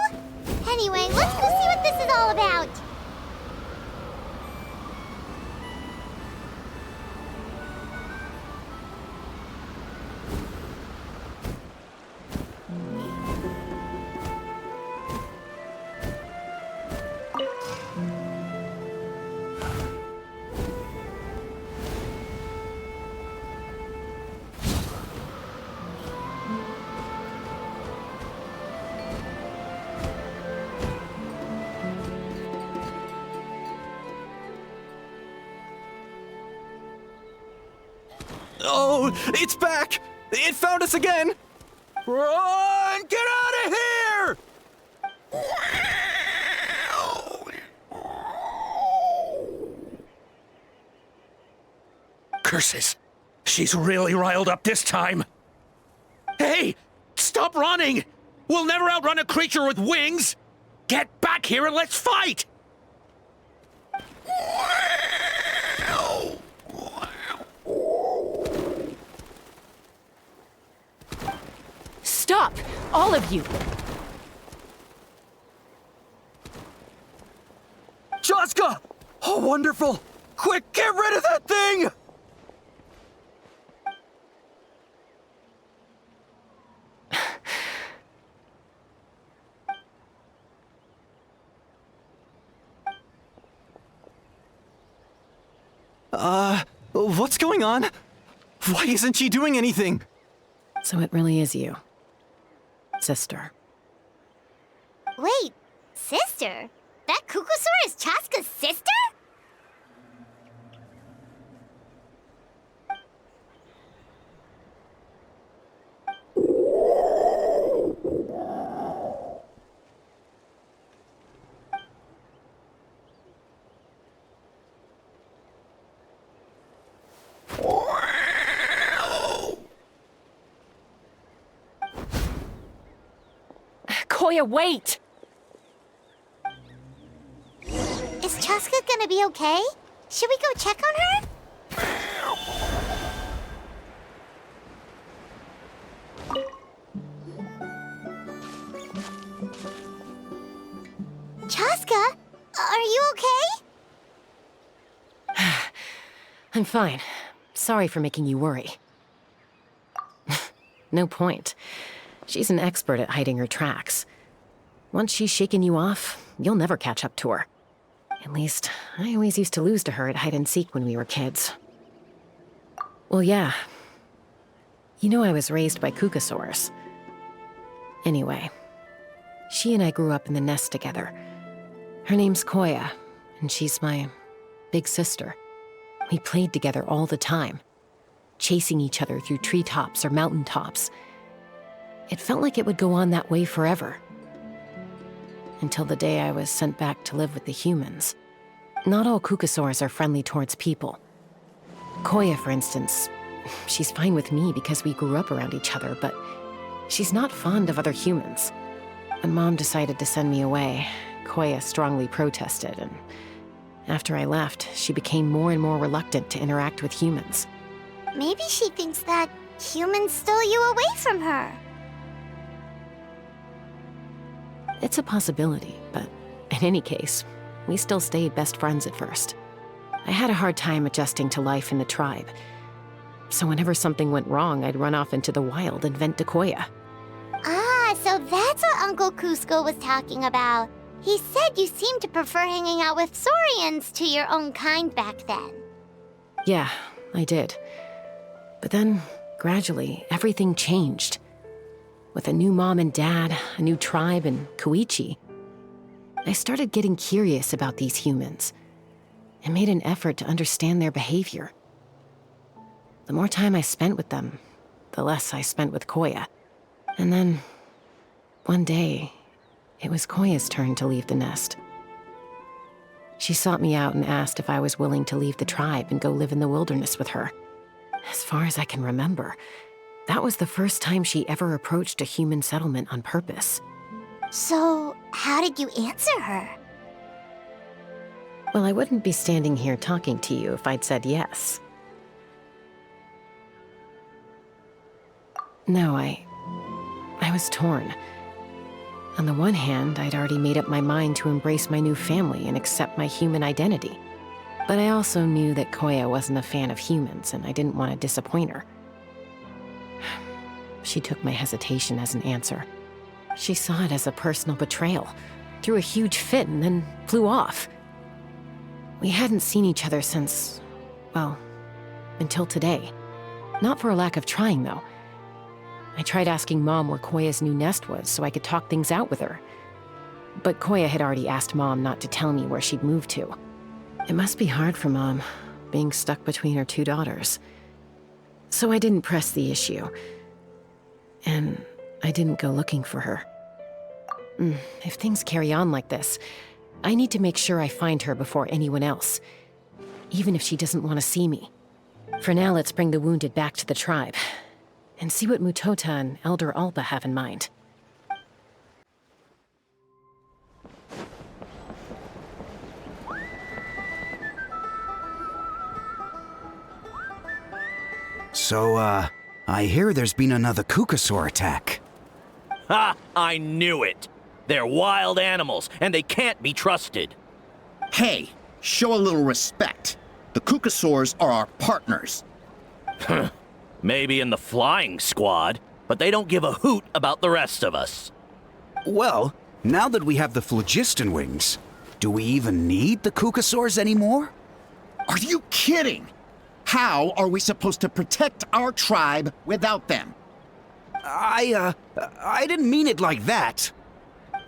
Anyway, let's go see what this is all about. Oh, it's back! It found us again! Run! Get out of here! Curses! She's really riled up this time! Hey! Stop running! We'll never outrun a creature with wings! Get back here and let's fight! Stop! All of you! Chasca! Oh, wonderful! Quick, get rid of that thing! What's going on? Why isn't she doing anything? So it really is you, sister. Wait, sister? That Kukusaur is Chasca's sister? Koya, wait! Is Chasca gonna be okay? Should we go check on her? Chasca, are you okay? I'm fine. Sorry for making you worry. No point. She's an expert at hiding her tracks. Once she's shaken you off, you'll never catch up to her. At least, I always used to lose to her at hide-and-seek when we were kids. Well, yeah. You know I was raised by Kukusaurs. Anyway, she and I grew up in the nest together. Her name's Koya, and she's my big sister. We played together all the time, chasing each other through treetops or mountaintops. It felt like it would go on that way forever. Until the day I was sent back to live with the humans. Not all Kukusaurs are friendly towards people. Koya, for instance, she's fine with me because we grew up around each other, but she's not fond of other humans. When Mom decided to send me away, Koya strongly protested, and after I left, she became more and more reluctant to interact with humans. Maybe she thinks that humans stole you away from her. It's a possibility, but in any case, we still stayed best friends at first. I had a hard time adjusting to life in the tribe, so whenever something went wrong, I'd run off into the wild and vent to Koya. Ah, so that's what Uncle Cusco was talking about. He said you seemed to prefer hanging out with Saurians to your own kind back then. Yeah, I did. But then, gradually, everything changed. With a new mom and dad, a new tribe, and Koichi, I started getting curious about these humans and made an effort to understand their behavior. The more time I spent with them, the less I spent with Koya. And then, one day, it was Koya's turn to leave the nest. She sought me out and asked if I was willing to leave the tribe and go live in the wilderness with her. As far as I can remember, that was the first time she ever approached a human settlement on purpose. So, how did you answer her? Well, I wouldn't be standing here talking to you if I'd said yes. No, I was torn. On the one hand, I'd already made up my mind to embrace my new family and accept my human identity. But I also knew that Koya wasn't a fan of humans, and I didn't want to disappoint her. She took my hesitation as an answer. She saw it as a personal betrayal, threw a huge fit, and then flew off. We hadn't seen each other since, well, until today. Not for a lack of trying, though. I tried asking Mom where Koya's new nest was so I could talk things out with her. But Koya had already asked Mom not to tell me where she'd moved to. It must be hard for Mom, being stuck between her two daughters. So I didn't press the issue. And I didn't go looking for her. If things carry on like this, I need to make sure I find her before anyone else, even if she doesn't want to see me. For now, let's bring the wounded back to the tribe, and see what Mutota and Elder Alpa have in mind. So, I hear there's been another Kukusaur attack. Ha! I knew it! They're wild animals, and they can't be trusted. Hey, show a little respect. The Kukusaurs are our partners. Maybe in the flying squad, but they don't give a hoot about the rest of us. Well, now that we have the phlogiston wings, do we even need the Kukusaurs anymore? Are you kidding? How are we supposed to protect our tribe without them? I didn't mean it like that.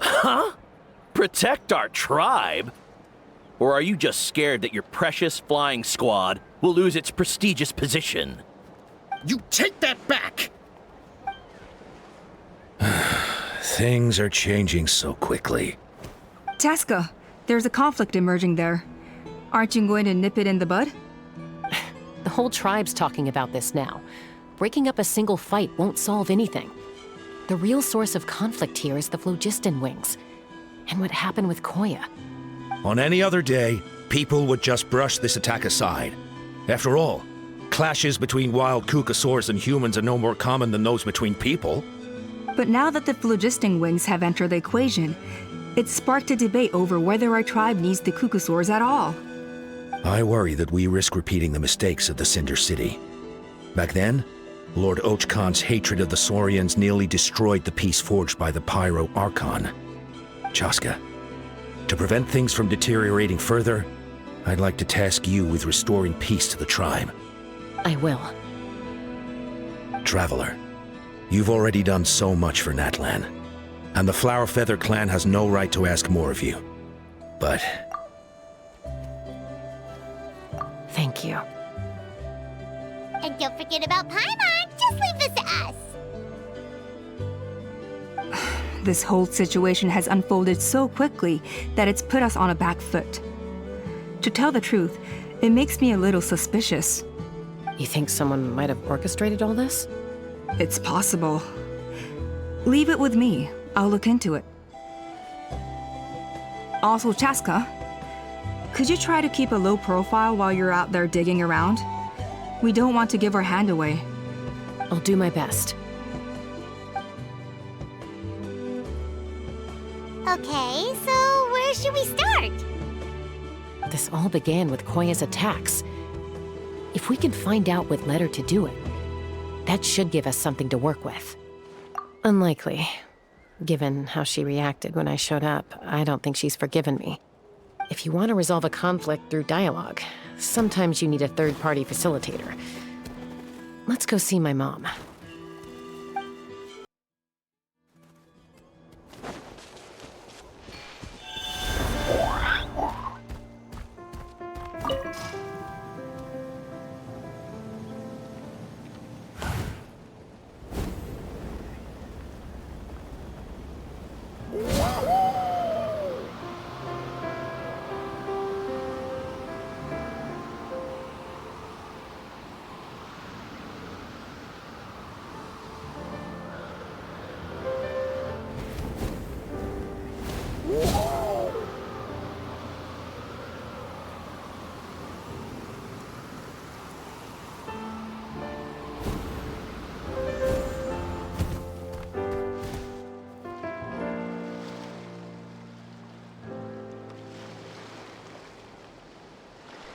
Huh? Protect our tribe? Or are you just scared that your precious flying squad will lose its prestigious position? You take that back! Things are changing so quickly. Chasca, there's a conflict emerging there. Aren't you going to nip it in the bud? The whole tribe's talking about this now. Breaking up a single fight won't solve anything. The real source of conflict here is the phlogiston wings. And what happened with Koya. On any other day, people would just brush this attack aside. After all, clashes between wild Kukasaurs and humans are no more common than those between people. But now that the phlogiston wings have entered the equation, it's sparked a debate over whether our tribe needs the Kukasaurs at all. I worry that we risk repeating the mistakes of the Cinder City. Back then, Lord Ochkon's hatred of the Saurians nearly destroyed the peace forged by the Pyro Archon. Chasca, to prevent things from deteriorating further, I'd like to task you with restoring peace to the tribe. I will. Traveler, you've already done so much for Natlan, and the Flower Feather clan has no right to ask more of you. But... Thank you. And don't forget about Paimon. Just leave this to us. This whole situation has unfolded so quickly that it's put us on a back foot. To tell the truth, it makes me a little suspicious. You think someone might have orchestrated all this? It's possible. Leave it with me. I'll look into it. Also, Chasca, could you try to keep a low profile while you're out there digging around? We don't want to give our hand away. I'll do my best. Okay, so where should we start? This all began with Koya's attacks. If we can find out what led her to do it, that should give us something to work with. Unlikely. Given how she reacted when I showed up, I don't think she's forgiven me. If you want to resolve a conflict through dialogue, sometimes you need a third-party facilitator. Let's go see my mom.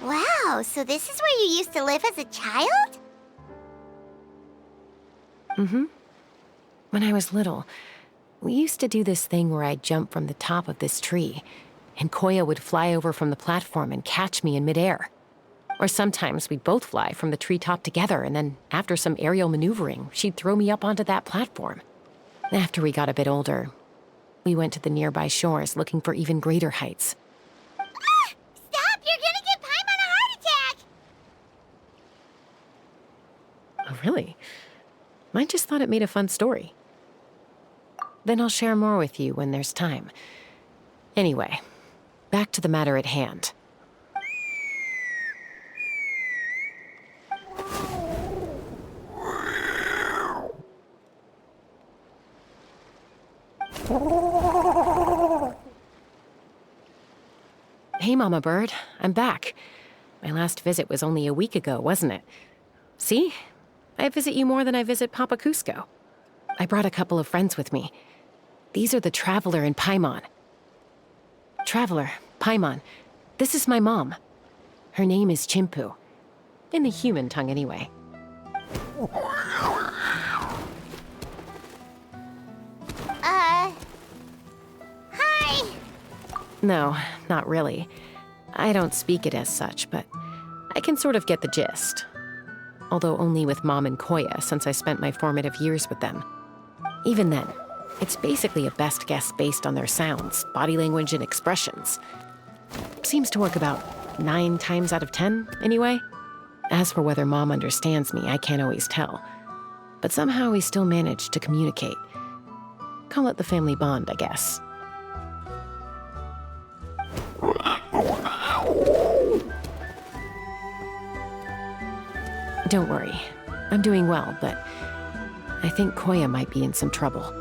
Wow, so this is where you used to live as a child? Mm-hmm. When I was little, we used to do this thing where I'd jump from the top of this tree, and Koya would fly over from the platform and catch me in midair. Or sometimes we'd both fly from the treetop together, and then after some aerial maneuvering, she'd throw me up onto that platform. After we got a bit older, we went to the nearby shores looking for even greater heights. Stop! You're gonna give Paimon a heart attack! Oh, really? I just thought it made a fun story. Then I'll share more with you when there's time. Anyway, back to the matter at hand. Hey, Mama Bird, I'm back. My last visit was only a week ago, wasn't it? See? I visit you more than I visit Papa Cusco. I brought a couple of friends with me. These are the Traveler and Paimon. Traveler, Paimon, this is my mom. Her name is Chimpu. In the human tongue, anyway. Hi! No, not really. I don't speak it as such, but I can sort of get the gist. although only with Mom and Koya since I spent my formative years with them. Even then, it's basically a best guess based on their sounds, body language, and expressions. Seems to work about 9 times out of 10, anyway. As for whether Mom understands me, I can't always tell. But somehow we still manage to communicate. Call it the family bond, I guess. Don't worry. I'm doing well, but I think Koya might be in some trouble.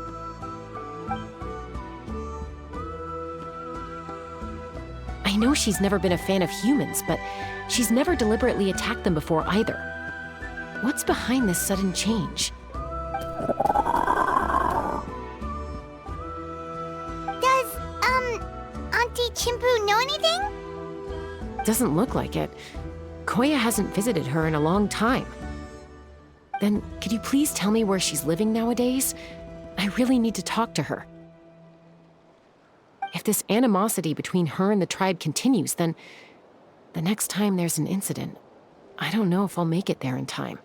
I know she's never been a fan of humans, but she's never deliberately attacked them before either. What's behind this sudden change? Does, Auntie Chimpu know anything? Doesn't look like it. Koya hasn't visited her in a long time. Then, could you please tell me where she's living nowadays? I really need to talk to her. If this animosity between her and the tribe continues, then the next time there's an incident, I don't know if I'll make it there in time.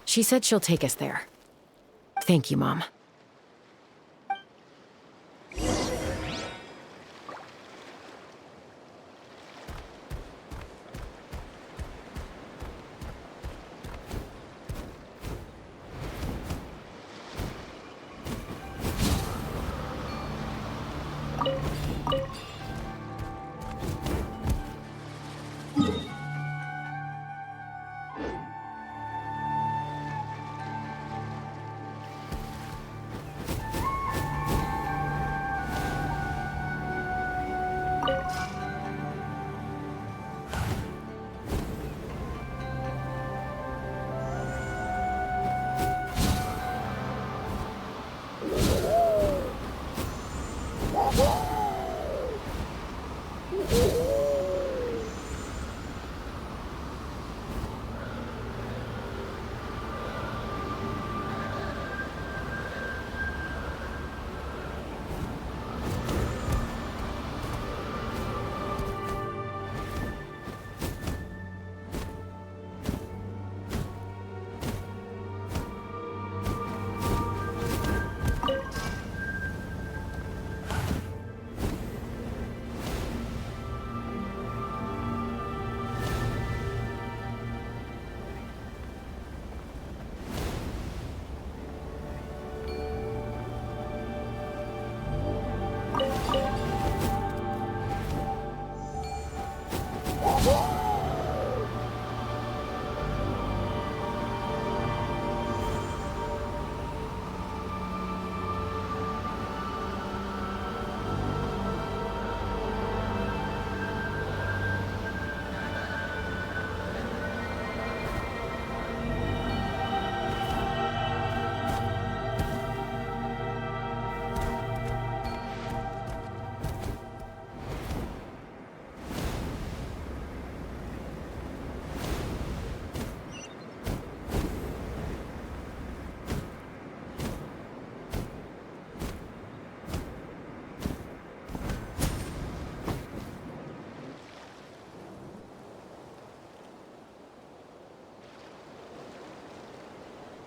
She said she'll take us there. Thank you, Mom.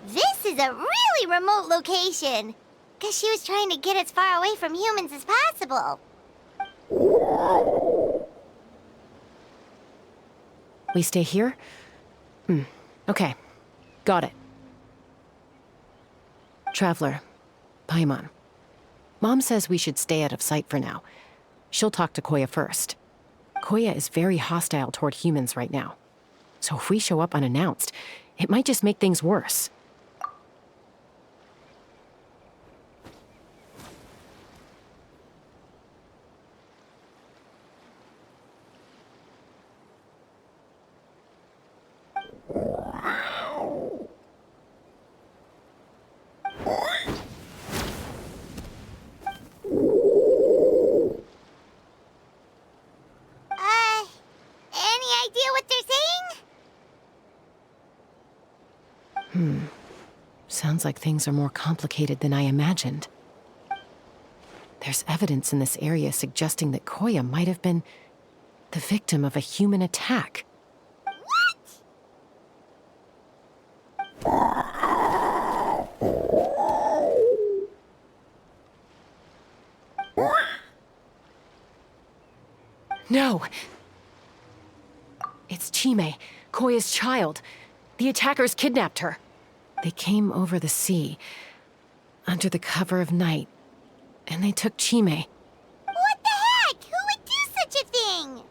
This is a really remote location. Guess she was trying to get as far away from humans as possible. We stay here? Okay. Got it. Traveler, Paimon. Mom says we should stay out of sight for now. She'll talk to Koya first. Koya is very hostile toward humans right now. So if we show up unannounced, it might just make things worse. Any idea what they're saying? Sounds like things are more complicated than I imagined. There's evidence in this area suggesting that Koya might have been the victim of a human attack. No! It's Chime, Koya's child. The attackers kidnapped her. They came over the sea, under the cover of night, and they took Chime. What the heck? Who would do such a thing?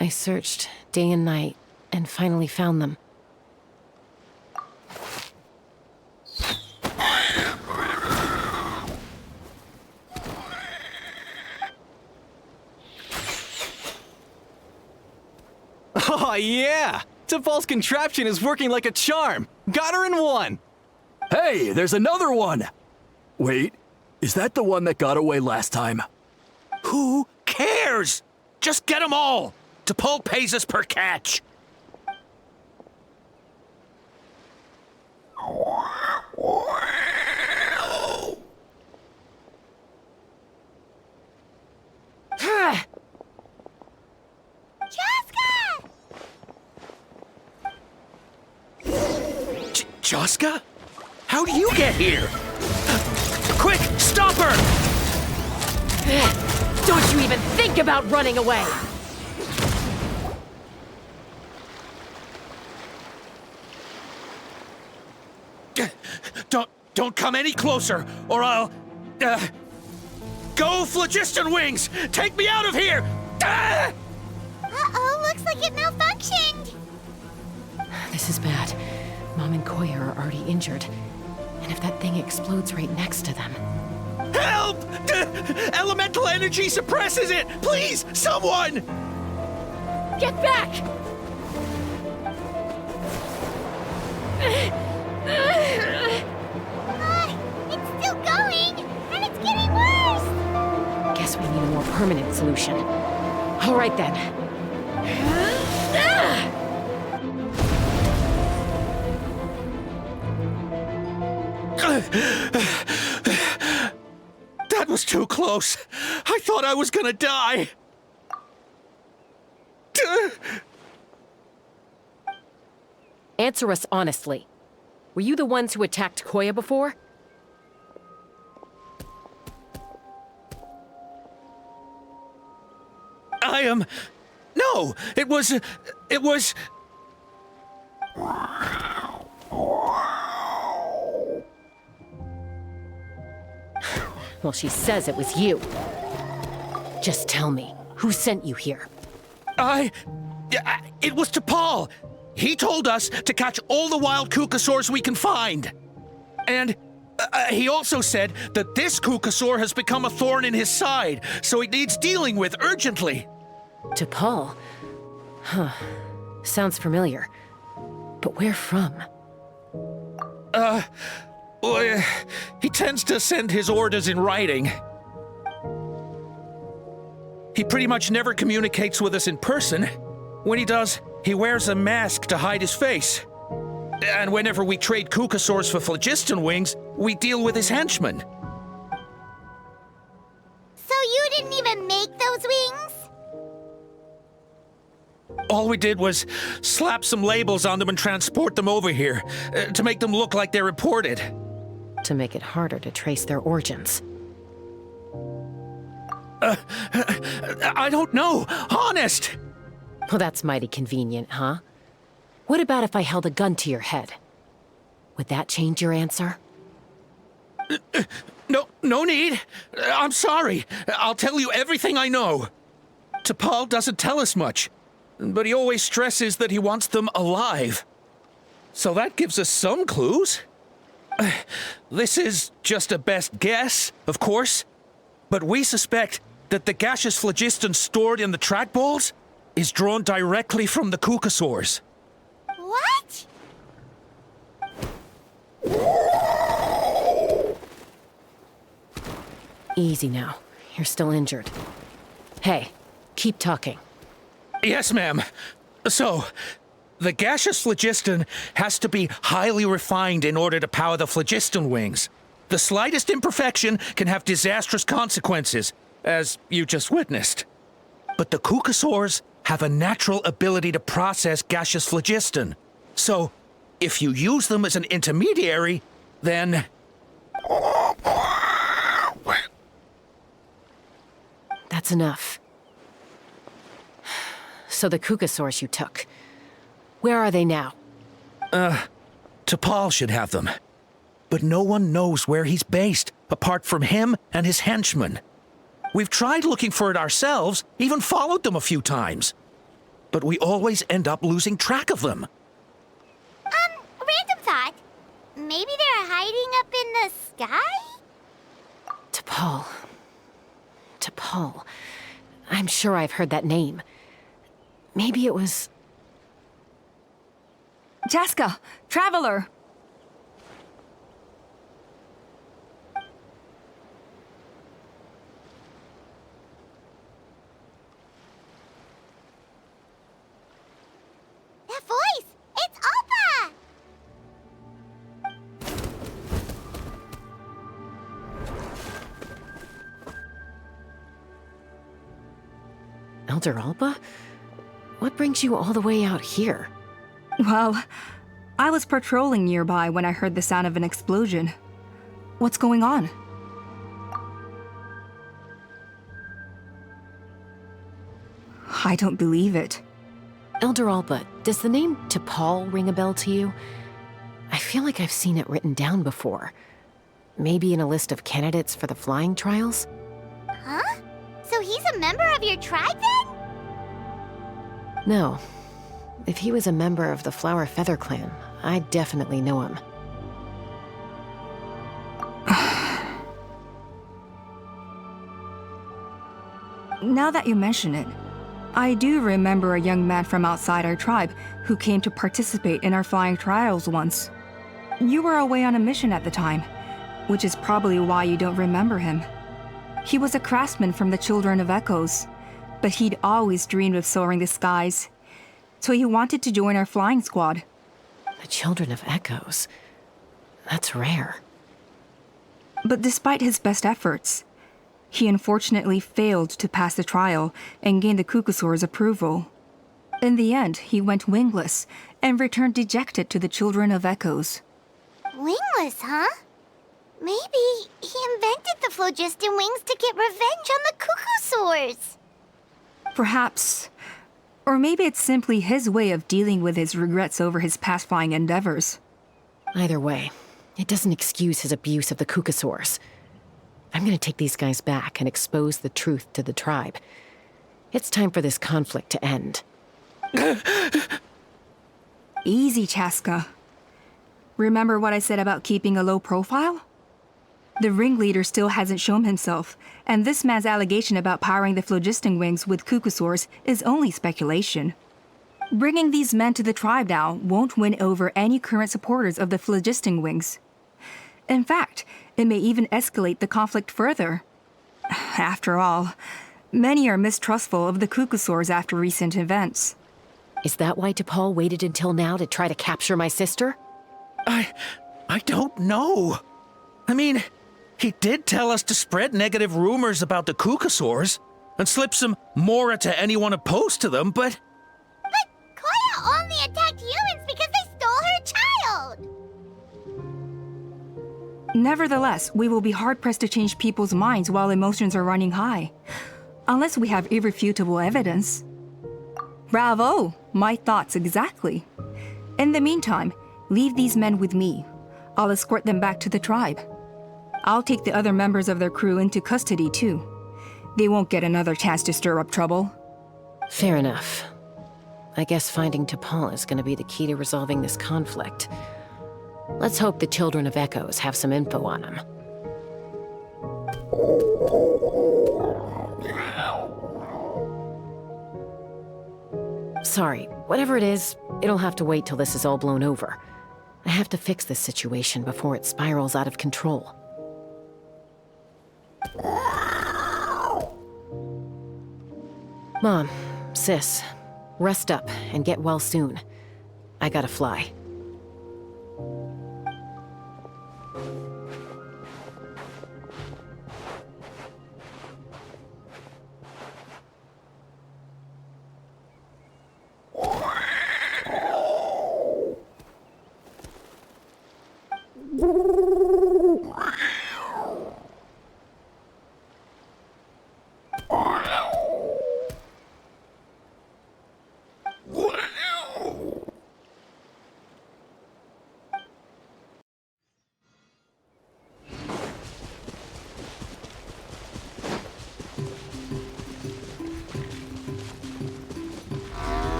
I searched day and night, and finally found them. Oh, yeah! T'Pol's contraption is working like a charm! Got her in one! Hey, there's another one! Wait, is that the one that got away last time? Who cares? Just get them all! T'Pol pays us per catch. Chasca? How do you get here? Quick, stop her! Don't you even think about running away! Don't come any closer, or I'll... Go, Phlogiston Wings! Take me out of here! Uh-oh, looks like it malfunctioned. This is bad. Mom and Koya are already injured. And if that thing explodes right next to them... Help! Elemental energy suppresses it! Please, someone! Get back! It's still going, and it's getting worse. Guess we need a more permanent solution. All right then. That was too close. I thought I was gonna die. Answer us honestly. Were you the ones who attacked Koya before? I am... No, it was... Well, she says it was you. Just tell me, who sent you here? It was T'Pol. He told us to catch all the wild Kukasaurs we can find. And he also said that this Kukasaur has become a thorn in his side, so it needs dealing with urgently. T'Pol? Huh. Sounds familiar. But where from? Well, he tends to send his orders in writing. He pretty much never communicates with us in person. When he does, he wears a mask to hide his face. And whenever we trade Kukasaurs for Phlogiston Wings, we deal with his henchmen. So you didn't even make those wings? All we did was slap some labels on them and transport them over here, to make them look like they're imported. To make it harder to trace their origins. I don't know, honest! Well, that's mighty convenient, huh? What about if I held a gun to your head? Would that change your answer? No need. I'm sorry. I'll tell you everything I know. T'Pol doesn't tell us much, but he always stresses that he wants them alive. So that gives us some clues. This is just a best guess, of course, but we suspect that the gaseous phlogiston stored in the trackballs is drawn directly from the Kukasaurs. What? Easy now. You're still injured. Hey, keep talking. Yes, ma'am. So, the gaseous phlogiston has to be highly refined in order to power the Phlogiston Wings. The slightest imperfection can have disastrous consequences, as you just witnessed. But the Kukasaurs have a natural ability to process gaseous phlogiston. So, if you use them as an intermediary, then... That's enough. So the Kukasaurs you took, where are they now? T'Pol should have them. But no one knows where he's based, apart from him and his henchmen. We've tried looking for it ourselves, even followed them a few times. But we always end up losing track of them. Random thought. Maybe they're hiding up in the sky? T'Pol. T'Pol. I'm sure I've heard that name. Maybe it was... Chasca, Traveler! That voice! It's Alpa! Elder Alpa? What brings you all the way out here? Well, I was patrolling nearby when I heard the sound of an explosion. What's going on? I don't believe it. Elder Alpa, does the name T'Pol ring a bell to you? I feel like I've seen it written down before. Maybe in a list of candidates for the flying trials? Huh? So he's a member of your tribe then? No. If he was a member of the Flower Feather Clan, I'd definitely know him. Now that you mention it, I do remember a young man from outside our tribe who came to participate in our flying trials once. You were away on a mission at the time, which is probably why you don't remember him. He was a craftsman from the Children of Echoes, but he'd always dreamed of soaring the skies, so he wanted to join our flying squad. The Children of Echoes? That's rare. But despite his best efforts, he unfortunately failed to pass the trial and gain the Kukasaur's approval. In the end, he went wingless and returned dejected to the Children of Echoes. Wingless, huh? Maybe he invented the phlogiston wings to get revenge on the Kukasaurs. Perhaps. Or maybe it's simply his way of dealing with his regrets over his past flying endeavors. Either way, it doesn't excuse his abuse of the Kukasaurs. I'm gonna take these guys back and expose the truth to the tribe. It's time for this conflict to end. Easy, Chasca. Remember what I said about keeping a low profile? The ringleader still hasn't shown himself, and this man's allegation about powering the phlogiston wings with Kukasaurs is only speculation. Bringing these men to the tribe now won't win over any current supporters of the phlogiston wings. In fact, it may even escalate the conflict further. After all, many are mistrustful of the Kukasaurs after recent events. Is that why T'Pol waited until now to try to capture my sister? I don't know. I mean, he did tell us to spread negative rumors about the Kukasaurs and slip some Mora to anyone opposed to them, but... But Koya only attacked humans because they stole her child! Nevertheless, we will be hard-pressed to change people's minds while emotions are running high. Unless we have irrefutable evidence. Bravo! My thoughts exactly. In the meantime, leave these men with me. I'll escort them back to the tribe. I'll take the other members of their crew into custody too. They won't get another chance to stir up trouble. Fair enough. I guess finding T'Pol is gonna be the key to resolving this conflict. Let's hope the Children of Echoes have some info on him. Sorry, whatever it is, it'll have to wait till this is all blown over. I have to fix this situation before it spirals out of control. Mom, Sis, rest up and get well soon. I gotta fly.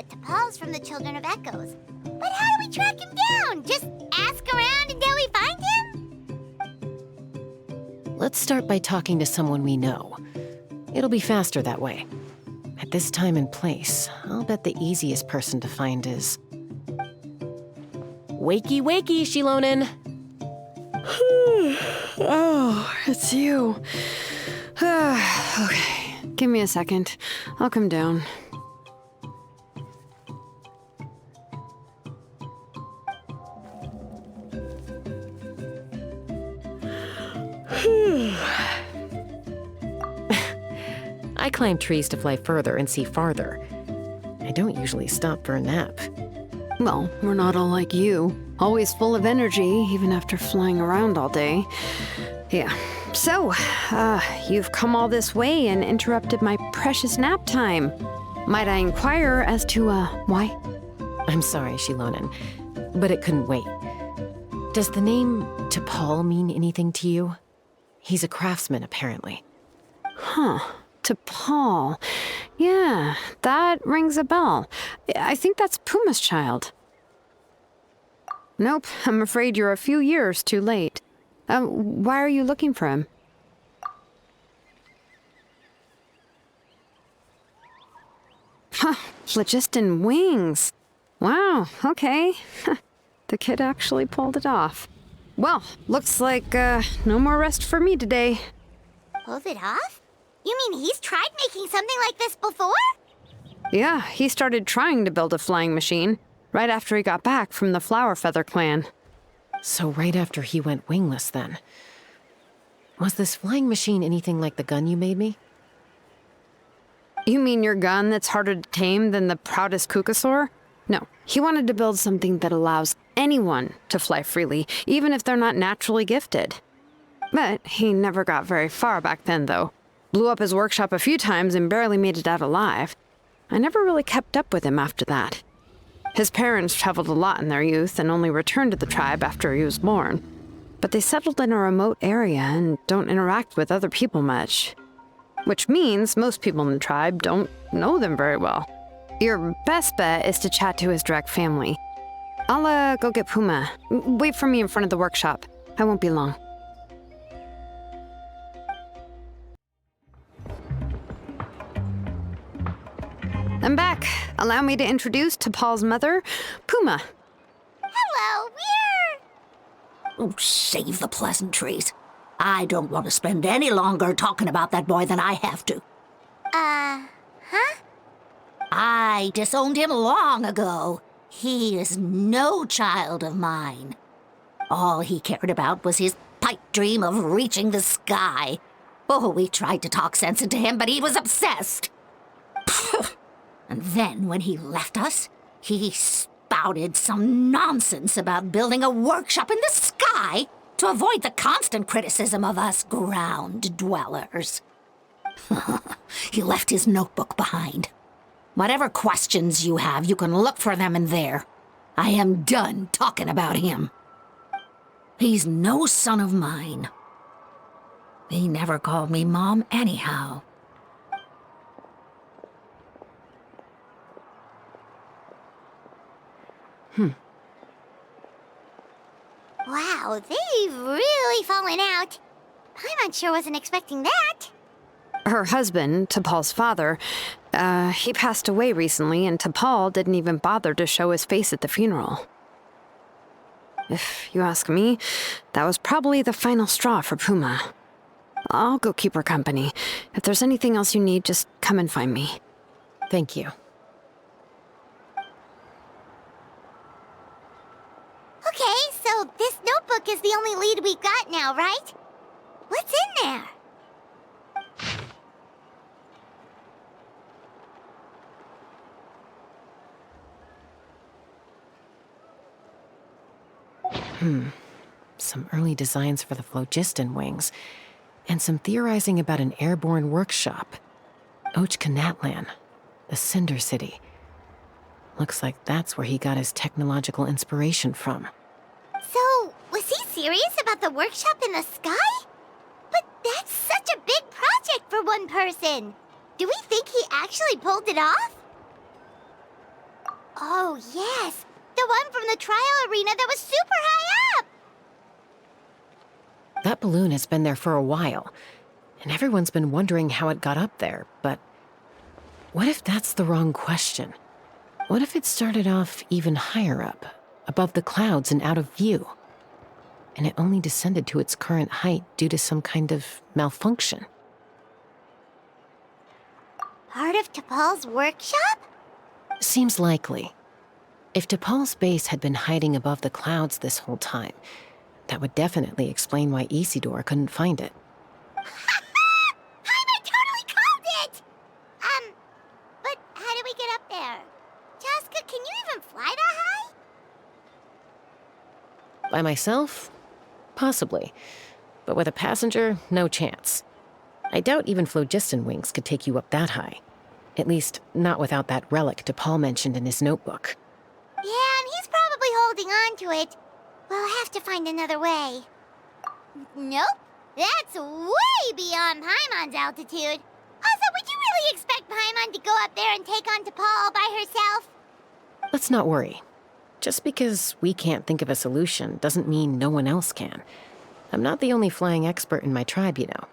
that T'Pol's from the Children of Echoes. But how do we track him down? Just ask around until we find him? Let's start by talking to someone we know. It'll be faster that way. At this time and place, I'll bet the easiest person to find is... Wakey, wakey, Shilonen! Oh, it's you. Okay, give me a second. I'll come down. I climb trees to fly further and see farther. I don't usually stop for a nap. Well, we're not all like you. Always full of energy, even after flying around all day. Yeah. So, you've come all this way and interrupted my precious nap time. Might I inquire as to, why? I'm sorry, Shilonen, but it couldn't wait. Does the name T'Pol mean anything to you? He's a craftsman, apparently. Huh. T'Pol. Yeah, that rings a bell. I think that's Puma's child. Nope, I'm afraid you're a few years too late. Why are you looking for him? Huh, phlogiston wings. Wow, okay. The kid actually pulled it off. Well, looks like, no more rest for me today. Pulled it off? You mean he's tried making something like this before? Yeah, he started trying to build a flying machine right after he got back from the Flower Feather clan. So right after he went wingless, then. Was this flying machine anything like the gun you made me? You mean your gun that's harder to tame than the proudest Kukasaur? No, he wanted to build something that allows anyone to fly freely, even if they're not naturally gifted. But he never got very far back then, though. Blew up his workshop a few times and barely made it out alive. I never really kept up with him after that. His parents traveled a lot in their youth and only returned to the tribe after he was born. But they settled in a remote area and don't interact with other people much. Which means most people in the tribe don't know them very well. Your best bet is to chat to his direct family. I'll, go get Puma. Wait for me in front of the workshop. I won't be long. I'm back. Allow me to introduce T'Pol's mother, Puma. Hello, Oh, save the pleasantries. I don't want to spend any longer talking about that boy than I have to. Huh? I disowned him long ago. He is no child of mine. All he cared about was his pipe dream of reaching the sky. Oh, we tried to talk sense into him, but he was obsessed. And then when he left us, he spouted some nonsense about building a workshop in the sky to avoid the constant criticism of us ground dwellers. He left his notebook behind. Whatever questions you have, you can look for them in there. I am done talking about him. He's no son of mine. He never called me Mom anyhow. Wow, they've really fallen out. Paimon sure wasn't expecting that. Her husband, T'Pol's father, he passed away recently, and T'Pol didn't even bother to show his face at the funeral. If you ask me, that was probably the final straw for Puma. I'll go keep her company. If there's anything else you need, just come and find me. Thank you. Okay, so this notebook is the only lead we've got now, right? What's in there? Some early designs for the phlogiston wings, and some theorizing about an airborne workshop. Natlan, the Cinder City. Looks like that's where he got his technological inspiration from. So, was he serious about the workshop in the sky? But that's such a big project for one person. Do we think he actually pulled it off? Oh, yes! The one from the trial arena that was super high up! That balloon has been there for a while, and everyone's been wondering how it got up there, but what if that's the wrong question? What if it started off even higher up, above the clouds and out of view, and it only descended to its current height due to some kind of malfunction? Part of T'Pol's workshop? Seems likely. If T'Pol's base had been hiding above the clouds this whole time, that would definitely explain why Isidore couldn't find it. I totally called it! But how do we get up there? Chasca, can you even fly that high? By myself? Possibly. But with a passenger, no chance. I doubt even phlogiston wings could take you up that high. At least, not without that relic T'Pol mentioned in his notebook. Yeah, and he's probably holding on to it. We'll have to find another way. Nope. That's way beyond Paimon's altitude. Also, would you really expect Paimon to go up there and take on T'Pol all by herself? Let's not worry. Just because we can't think of a solution doesn't mean no one else can. I'm not the only flying expert in my tribe, you know.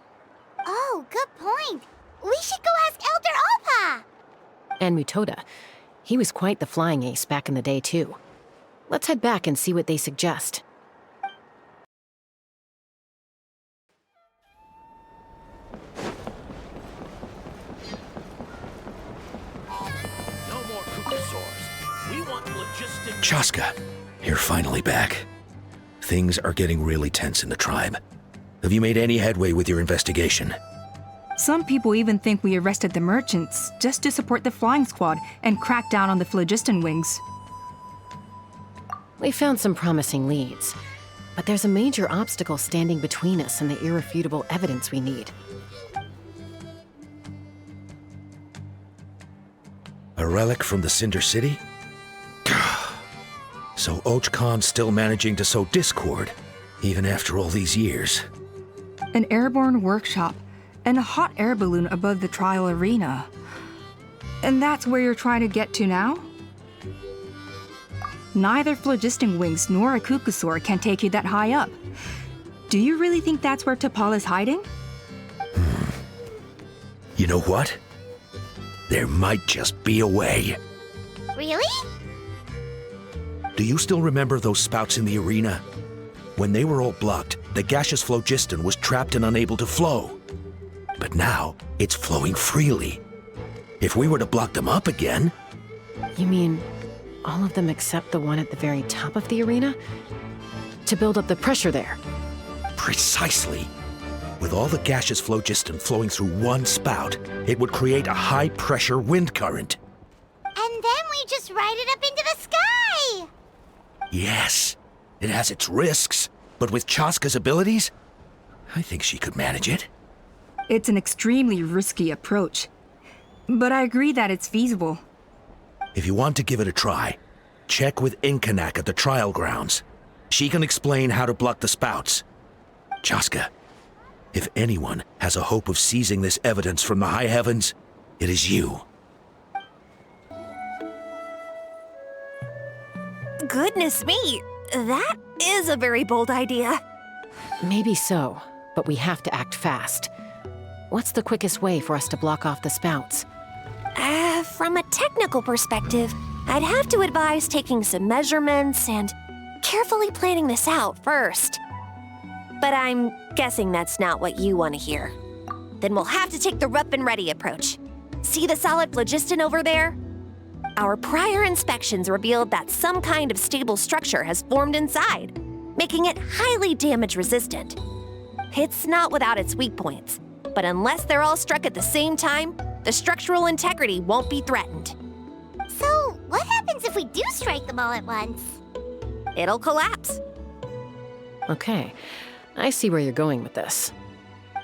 Oh, good point. We should go ask Elder Alpa. And Mutoda. He was quite the flying ace back in the day, too. Let's head back and see what they suggest. No more Kukusaurs. We want phlogiston... Chasca, you're finally back. Things are getting really tense in the tribe. Have you made any headway with your investigation? Some people even think we arrested the merchants just to support the flying squad and crack down on the phlogiston wings. We found some promising leads, but there's a major obstacle standing between us and the irrefutable evidence we need. A relic from the Cinder City? So Ochkon's still managing to sow discord, even after all these years. An airborne workshop and a hot air balloon above the trial arena. And that's where you're trying to get to now? Neither phlogiston wings nor a Kukusaur can take you that high up. Do you really think that's where T'Pol is hiding? You know what? There might just be a way. Really? Do you still remember those spouts in the arena? When they were all blocked, the gaseous phlogiston was trapped and unable to flow. But now, it's flowing freely. If we were to block them up again... You mean all of them except the one at the very top of the arena? To build up the pressure there? Precisely. With all the gaseous phlogiston flowing through one spout, it would create a high-pressure wind current. And then we just ride it up into the sky! Yes, it has its risks, but with Chasca's abilities, I think she could manage it. It's an extremely risky approach, but I agree that it's feasible. If you want to give it a try, check with Inkanak at the trial grounds. She can explain how to block the spouts. Chasca, if anyone has a hope of seizing this evidence from the high heavens, it is you. Goodness me, that is a very bold idea. Maybe so, but we have to act fast. What's the quickest way for us to block off the spouts? From a technical perspective, I'd have to advise taking some measurements and carefully planning this out first. But I'm guessing that's not what you want to hear. Then we'll have to take the rough and ready approach. See the solid phlogiston over there? Our prior inspections revealed that some kind of stable structure has formed inside, making it highly damage resistant. It's not without its weak points, but unless they're all struck at the same time, the structural integrity won't be threatened. So, what happens if we do strike them all at once? It'll collapse. Okay, I see where you're going with this.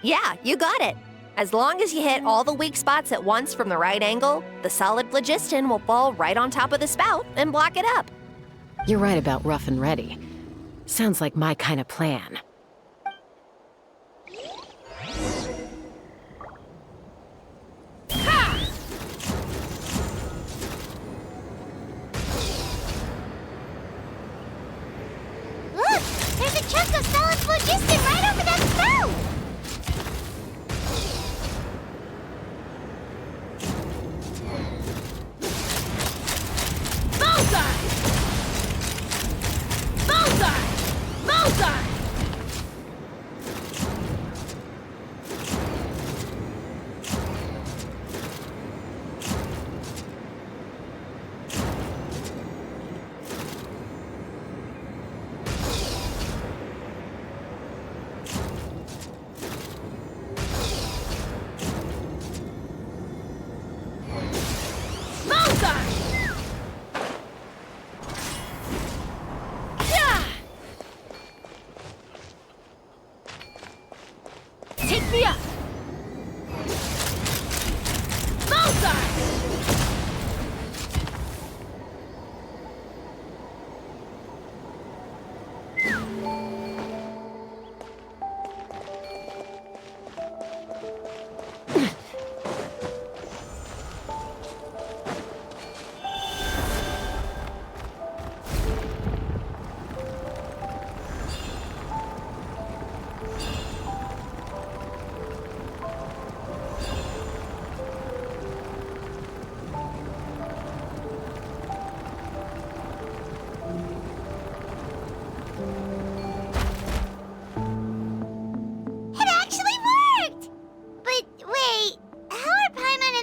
Yeah, you got it. As long as you hit all the weak spots at once from the right angle, the solid phlogiston will fall right on top of the spout and block it up. You're right about rough and ready. Sounds like my kind of plan.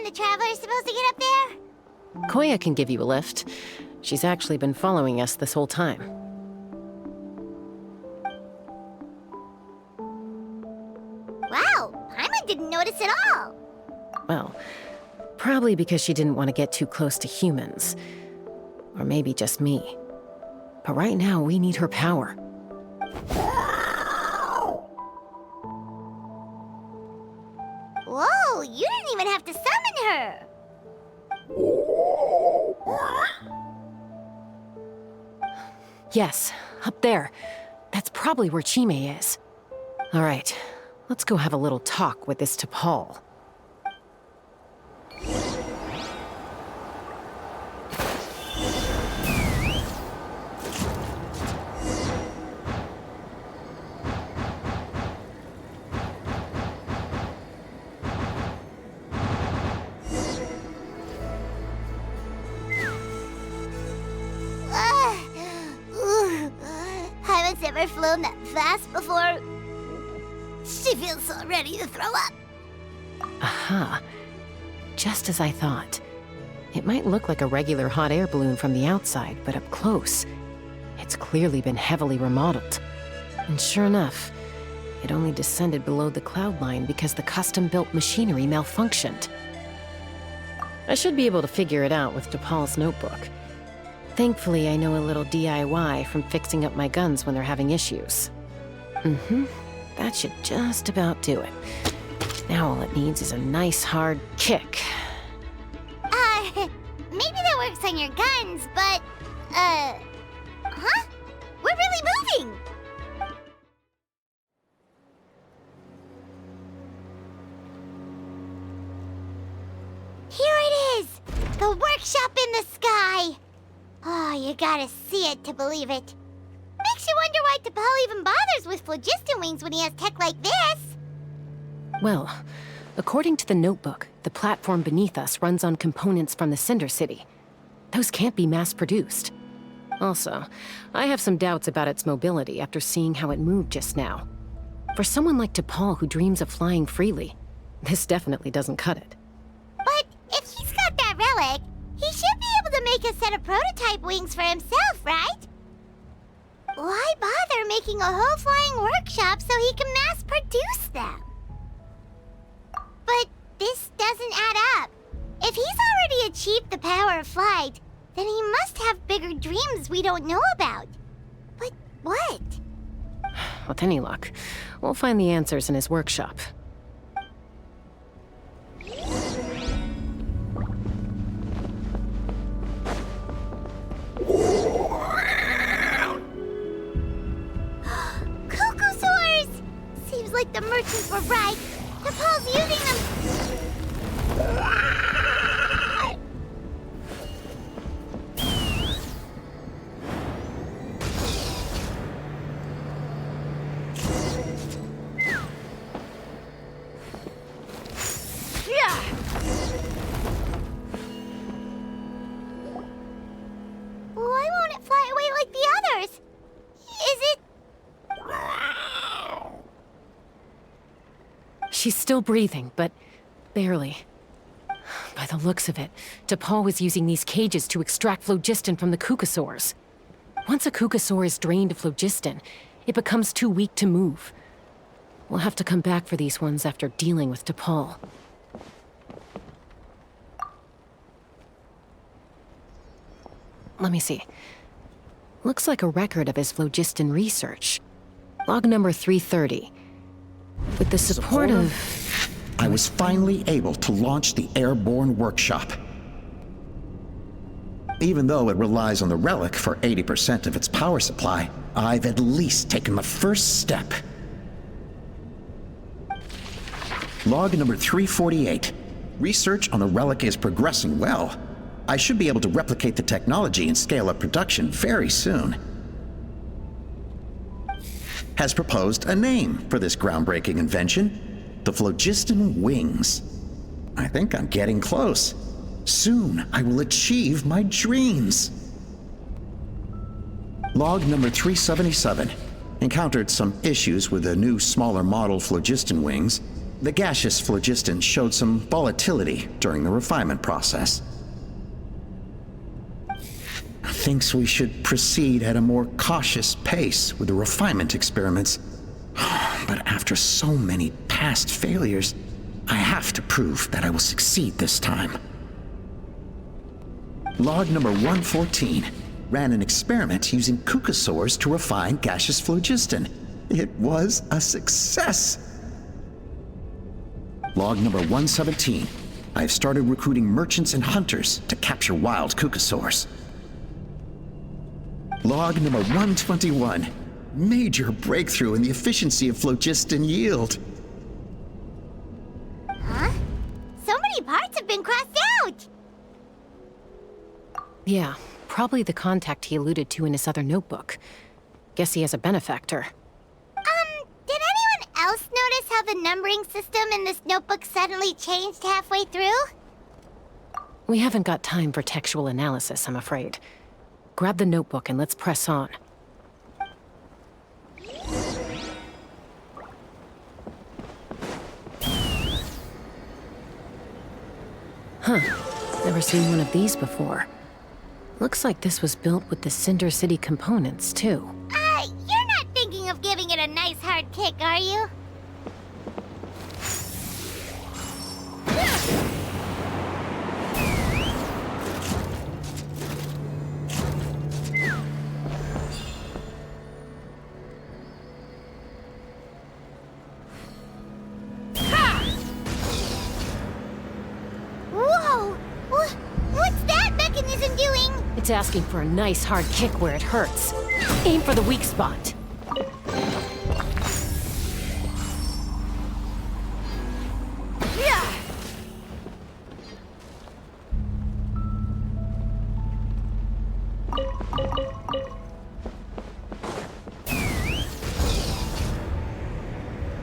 the Traveler's supposed to get up there? Koya can give you a lift. She's actually been following us this whole time. Wow, Paimon didn't notice at all. Well, probably because she didn't want to get too close to humans. Or maybe just me. But right now, we need her power. Whoa, you didn't even have to summon her. Yes, up there. That's probably where Chime is. All right, let's go have a little talk with this T'Pol. Haven't ever flown that fast before. She feels so ready to throw up. Aha. Just as I thought. It might look like a regular hot air balloon from the outside, but up close, it's clearly been heavily remodeled. And sure enough, it only descended below the cloud line because the custom-built machinery malfunctioned. I should be able to figure it out with T'Pol's notebook. Thankfully, I know a little DIY from fixing up my guns when they're having issues. That should just about do it. Now all it needs is a nice hard kick. Maybe that works on your guns, but, huh? We're really moving! Here it is! The workshop in the sky! Oh, you gotta see it to believe it. Makes you wonder why T'Pol even bothers with phlogiston wings when he has tech like this. Well, according to the notebook, the platform beneath us runs on components from the Cinder City. Those can't be mass-produced. Also, I have some doubts about its mobility after seeing how it moved just now. For someone like T'Pol who dreams of flying freely, this definitely doesn't cut it. But if he's got that relic, he should be able to make a set of prototype wings for himself, right? Why bother making a whole flying workshop so he can mass-produce them? But this doesn't add up. If he's already achieved the power of flight, then he must have bigger dreams we don't know about. But what? With any luck, we'll find the answers in his workshop. Cuckoosaurs! Seems like the merchants were right. T'Pol's using them. Why won't it fly away like the others? Is it... She's still breathing, but barely. By the looks of it, T'Pol was using these cages to extract phlogiston from the Cuckosaurs. Once a Cuckosaur is drained of phlogiston, it becomes too weak to move. We'll have to come back for these ones after dealing with T'Pol. Let me see. Looks like a record of his phlogiston research. Log number 330. With the support of... I was finally able to launch the airborne workshop. Even though it relies on the relic for 80% of its power supply, I've at least taken the first step. Log number 348. Research on the relic is progressing well. I should be able to replicate the technology and scale up production very soon. Has proposed a name for this groundbreaking invention: the phlogiston wings. I think I'm getting close. Soon I will achieve my dreams. Log number 377. Encountered some issues with the new, smaller model phlogiston wings. the gaseous phlogiston showed some volatility during the refinement process. Thinks we should proceed at a more cautious pace with the refinement experiments. But after so many past failures, I have to prove that I will succeed this time. Log number 114 ran an experiment using cucosaurs to refine gaseous phlogiston. It was a success. Log number 117. I have started recruiting merchants and hunters to capture wild cucosaurs. Log number 121. Major breakthrough in the efficiency of phlogiston yield. Huh? So many parts have been crossed out! Yeah, probably the contact he alluded to in his other notebook. Guess he has a benefactor. Did anyone else notice how the numbering system in this notebook suddenly changed halfway through? We haven't got time for textual analysis, I'm afraid. Grab the notebook and let's press on. Huh. Never seen one of these before. Looks like this was built with the Cinder City components, too. You're not thinking of giving it a nice hard kick, are you? Whoa! What's that mechanism doing? It's asking for a nice hard kick where it hurts. Aim for the weak spot.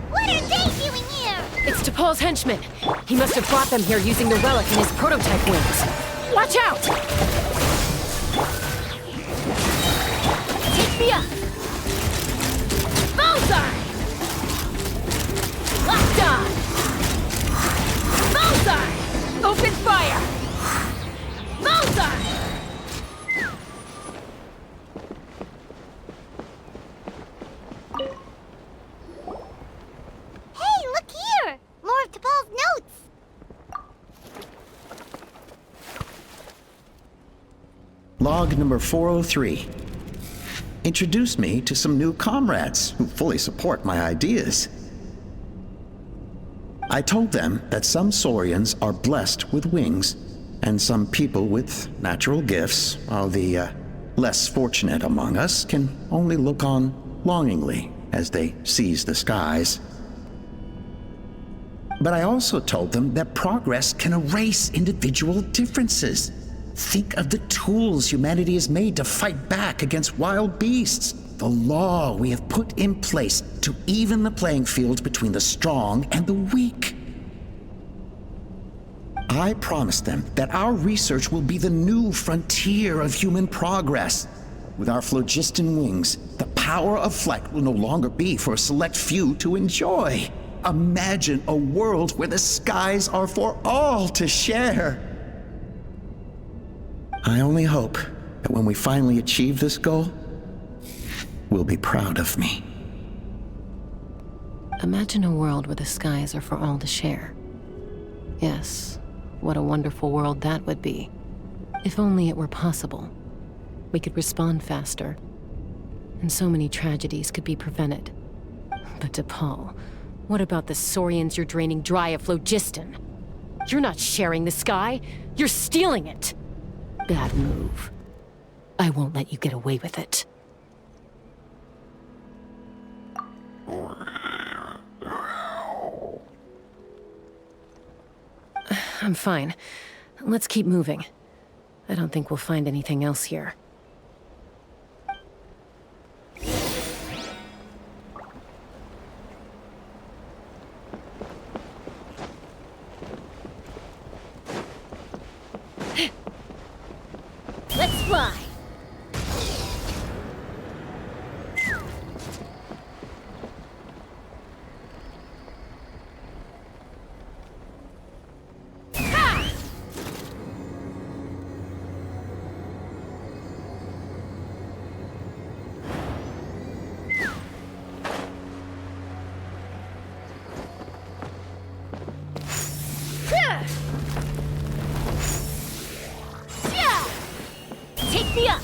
What are they doing here? It's T'Pol's henchman. He must have brought them here using the relic in his prototype wings. Watch out! Take me up! Bullseye! Locked on! Bullseye! Open fire! Bullseye! Hey, look here! More of T'Pol's notes! Log number 403. Introduced me to some new comrades who fully support my ideas. I told them that some Saurians are blessed with wings, and some people with natural gifts, while the less fortunate among us can only look on longingly as they seize the skies. But I also told them that progress can erase individual differences. Think of the tools humanity has made to fight back against wild beasts. The law we have put in place to even the playing field between the strong and the weak. I promised them that our research will be the new frontier of human progress. With our phlogiston wings, the power of flight will no longer be for a select few to enjoy. Imagine a world where the skies are for all to share. I only hope that when we finally achieve this goal, will be proud of me. Imagine a world where the skies are for all to share. Yes, what a wonderful world that would be. If only it were possible. We could respond faster, and so many tragedies could be prevented. But T'Pol, what about the Saurians you're draining dry of phlogiston? You're not sharing the sky, you're stealing it! Bad move. I won't let you get away with it. I'm fine. Let's keep moving. I don't think we'll find anything else here. Let's fly! Yeah! Take me up!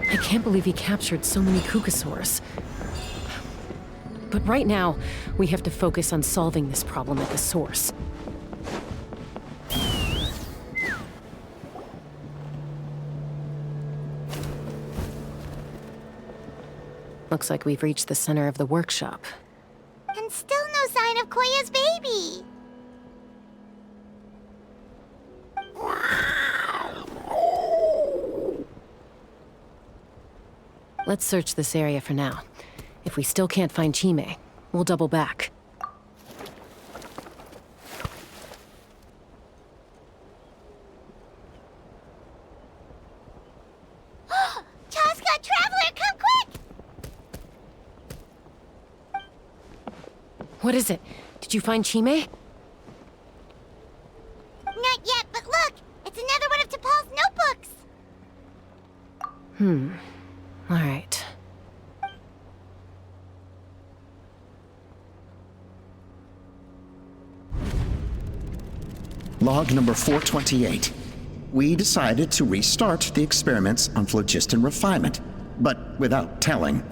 I can't believe he captured so many Kukasaurs. But right now, we have to focus on solving this problem at the source. Looks like we've reached the center of the workshop. And still no sign of Koya's baby. Let's search this area for now. If we still can't find Chime, we'll double back. Chasca, Traveler, come quick! What is it? Did you find Chime? Not yet, but look! It's another one of T'Pol's notebooks! All right. Log number 428. We decided to restart the experiments on phlogiston refinement, but without telling.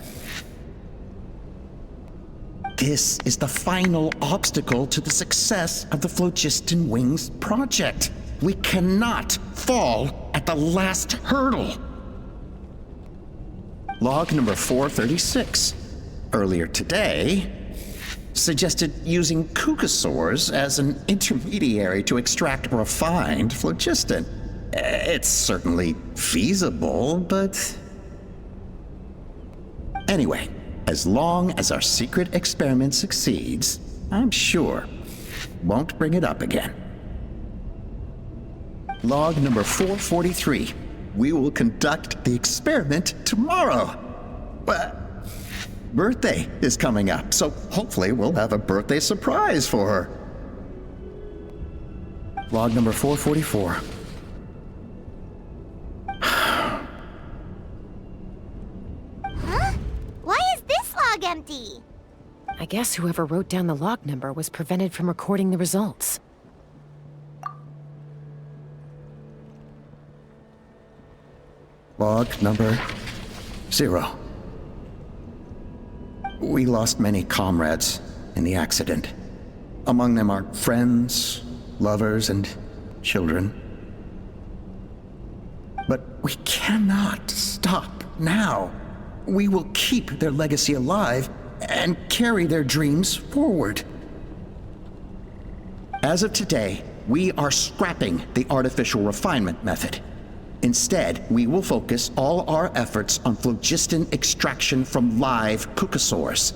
This is the final obstacle to the success of the Phlogiston Wings project. We cannot fall at the last hurdle. Log number 436. Earlier today, suggested using Kukasaurs as an intermediary to extract refined phlogiston. It's certainly feasible, but... Anyway, as long as our secret experiment succeeds, I'm sure won't bring it up again. Log number 443. We will conduct the experiment tomorrow. Birthday is coming up, so hopefully we'll have a birthday surprise for her. Log number 444. Huh? Why is this log empty? I guess whoever wrote down the log number was prevented from recording the results. Log number 0. We lost many comrades in the accident. Among them are friends, lovers, and children. But we cannot stop now. We will keep their legacy alive and carry their dreams forward. As of today, we are scrapping the artificial refinement method. Instead, we will focus all our efforts on phlogiston extraction from live Kukasaurs.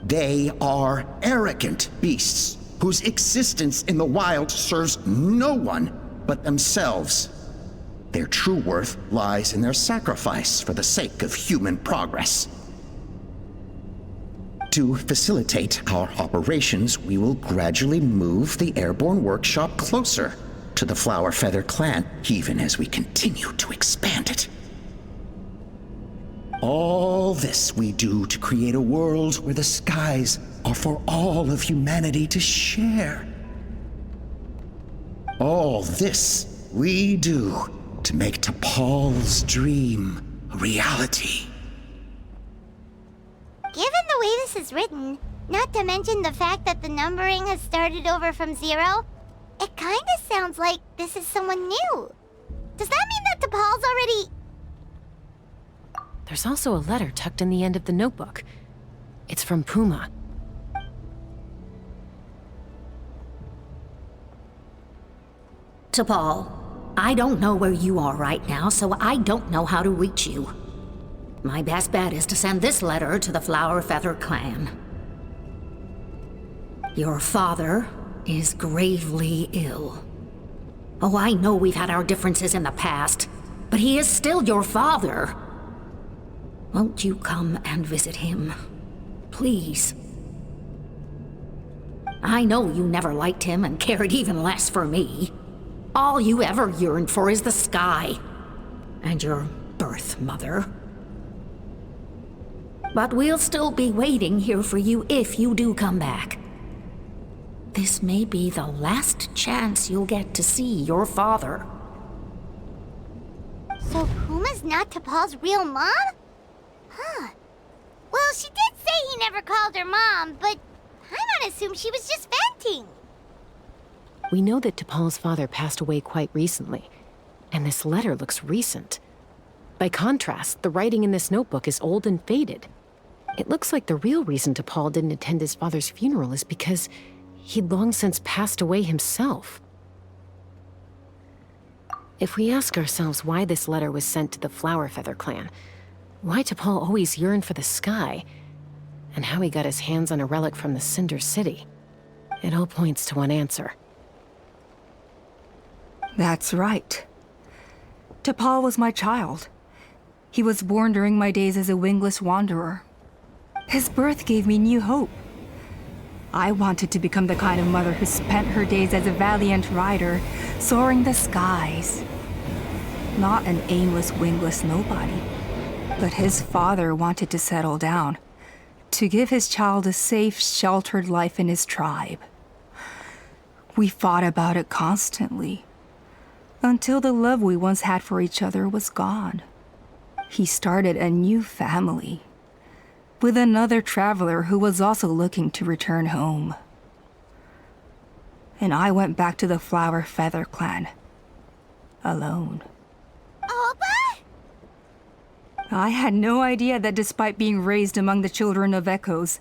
They are arrogant beasts whose existence in the wild serves no one but themselves. Their true worth lies in their sacrifice for the sake of human progress. To facilitate our operations, we will gradually move the airborne workshop closer to the Flower Feather clan, even as we continue to expand it. All this we do to create a world where the skies are for all of humanity to share. All this we do to make T'Pol's dream a reality. Given the way this is written, not to mention the fact that the numbering has started over from 0, it kinda sounds like this is someone new. Does that mean that T'Pol's already... There's also a letter tucked in the end of the notebook. It's from Puma. T'Pol, I don't know where you are right now, so I don't know how to reach you. My best bet is to send this letter to the Flower Feather clan. Your father is gravely ill. Oh, I know we've had our differences in the past, but he is still your father. Won't you come and visit him? Please. I know you never liked him and cared even less for me. All you ever yearned for is the sky. And your birth mother. But we'll still be waiting here for you if you do come back. This may be the last chance you'll get to see your father. So Puma's not T'Pol's real mom? Huh. Well, she did say he never called her mom, but I might assume she was just venting. We know that T'Pol's father passed away quite recently, and this letter looks recent. By contrast, the writing in this notebook is old and faded. It looks like the real reason T'Pol didn't attend his father's funeral is because he'd long since passed away himself. If we ask ourselves why this letter was sent to the Flower Feather clan, why T'Pol always yearned for the sky, and how he got his hands on a relic from the Cinder City, it all points to one answer. That's right. T'Pol was my child. He was born during my days as a wingless wanderer. His birth gave me new hope. I wanted to become the kind of mother who spent her days as a valiant rider, soaring the skies. Not an aimless, wingless nobody. But his father wanted to settle down, to give his child a safe, sheltered life in his tribe. We fought about it constantly, until the love we once had for each other was gone. He started a new family, with another traveler who was also looking to return home. And I went back to the Flower Feather clan, alone. Alba? I had no idea that despite being raised among the children of echoes,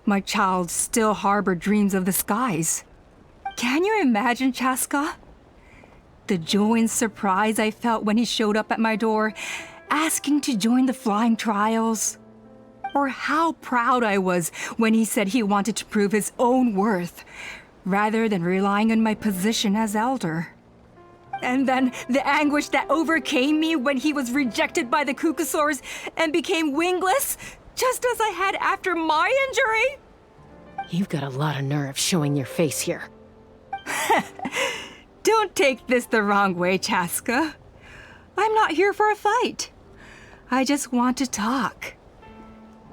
my child still harbored dreams of the skies. Can you imagine, Chasca? The joy and surprise I felt when he showed up at my door, asking to join the flying trials. Or how proud I was when he said he wanted to prove his own worth, rather than relying on my position as elder. And then the anguish that overcame me when he was rejected by the Cucusaurs and became wingless, just as I had after my injury. You've got a lot of nerve showing your face here. Don't take this the wrong way, Chasca. I'm not here for a fight. I just want to talk.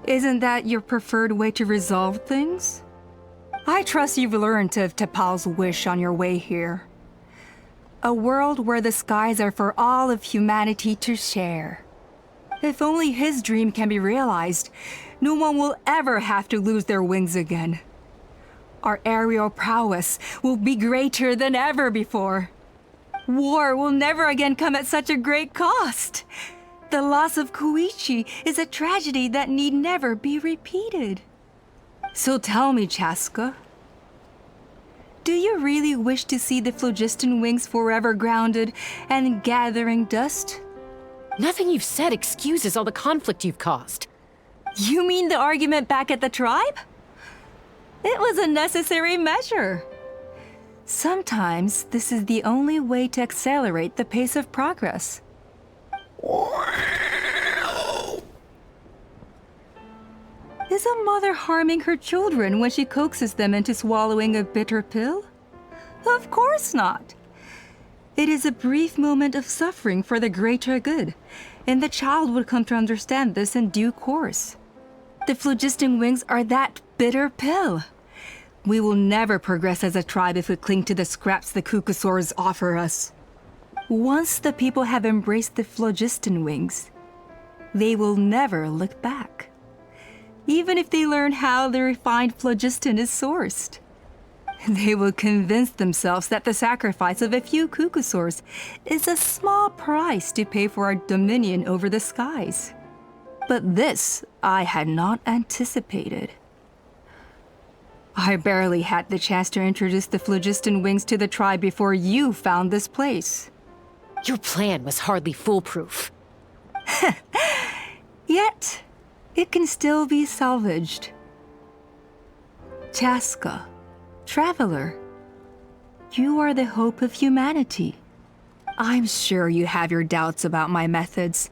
Isn't that your preferred way to resolve things? I trust you've learned of T'Pol's wish on your way here. A world where the skies are for all of humanity to share. If only his dream can be realized, no one will ever have to lose their wings again. Our aerial prowess will be greater than ever before. War will never again come at such a great cost. The loss of Koichi is a tragedy that need never be repeated. So tell me, Chasca, do you really wish to see the phlogiston wings forever grounded and gathering dust? Nothing you've said excuses all the conflict you've caused. You mean the argument back at the tribe? It was a necessary measure. Sometimes this is the only way to accelerate the pace of progress. Is a mother harming her children when she coaxes them into swallowing a bitter pill? Of course not. It is a brief moment of suffering for the greater good, and the child would come to understand this in due course. The phlogiston wings are that bitter pill. We will never progress as a tribe if we cling to the scraps the Cucusaurs offer us. Once the people have embraced the phlogiston wings, they will never look back. Even if they learn how the refined phlogiston is sourced. They will convince themselves that the sacrifice of a few Cucusaurs is a small price to pay for our dominion over the skies. But this I had not anticipated. I barely had the chance to introduce the phlogiston wings to the tribe before you found this place. Your plan was hardly foolproof. Yet, it can still be salvaged. Chasca, Traveler, you are the hope of humanity. I'm sure you have your doubts about my methods,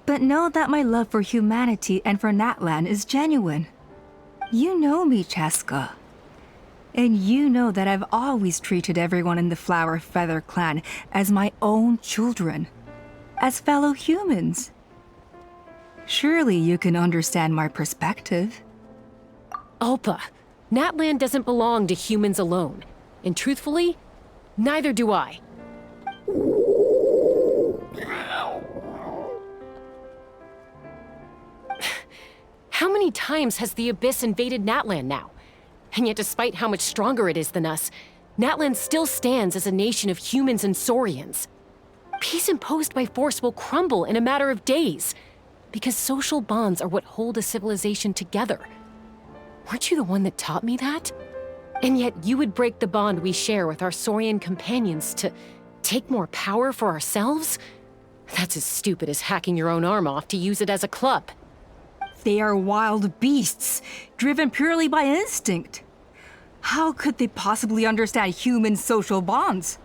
but know that my love for humanity and for Natlan is genuine. You know me, Chasca. And you know that I've always treated everyone in the Flower Feather clan as my own children, as fellow humans. Surely you can understand my perspective. Ulpa, Natlan doesn't belong to humans alone. And truthfully, neither do I. How many times has the Abyss invaded Natlan now? And yet despite how much stronger it is than us, Natlan still stands as a nation of humans and Saurians. Peace imposed by force will crumble in a matter of days, because social bonds are what hold a civilization together. Weren't you the one that taught me that? And yet you would break the bond we share with our Saurian companions to take more power for ourselves? That's as stupid as hacking your own arm off to use it as a club. They are wild beasts, driven purely by instinct. How could they possibly understand human social bonds?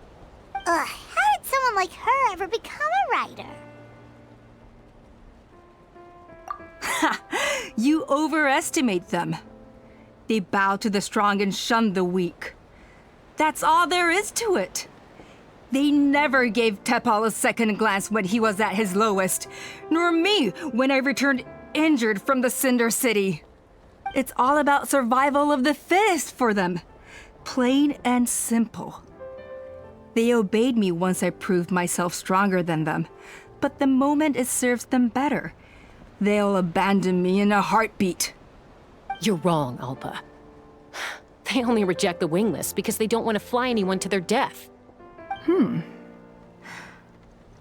How did someone like her ever become a writer? You overestimate them. They bow to the strong and shun the weak. That's all there is to it. They never gave Tepal a second glance when he was at his lowest, nor me when I returned injured from the Cinder City. It's all about survival of the fittest for them. Plain and simple. They obeyed me once I proved myself stronger than them, but the moment it serves them better, they'll abandon me in a heartbeat. You're wrong, Ulpa. They only reject the wingless because they don't want to fly anyone to their death.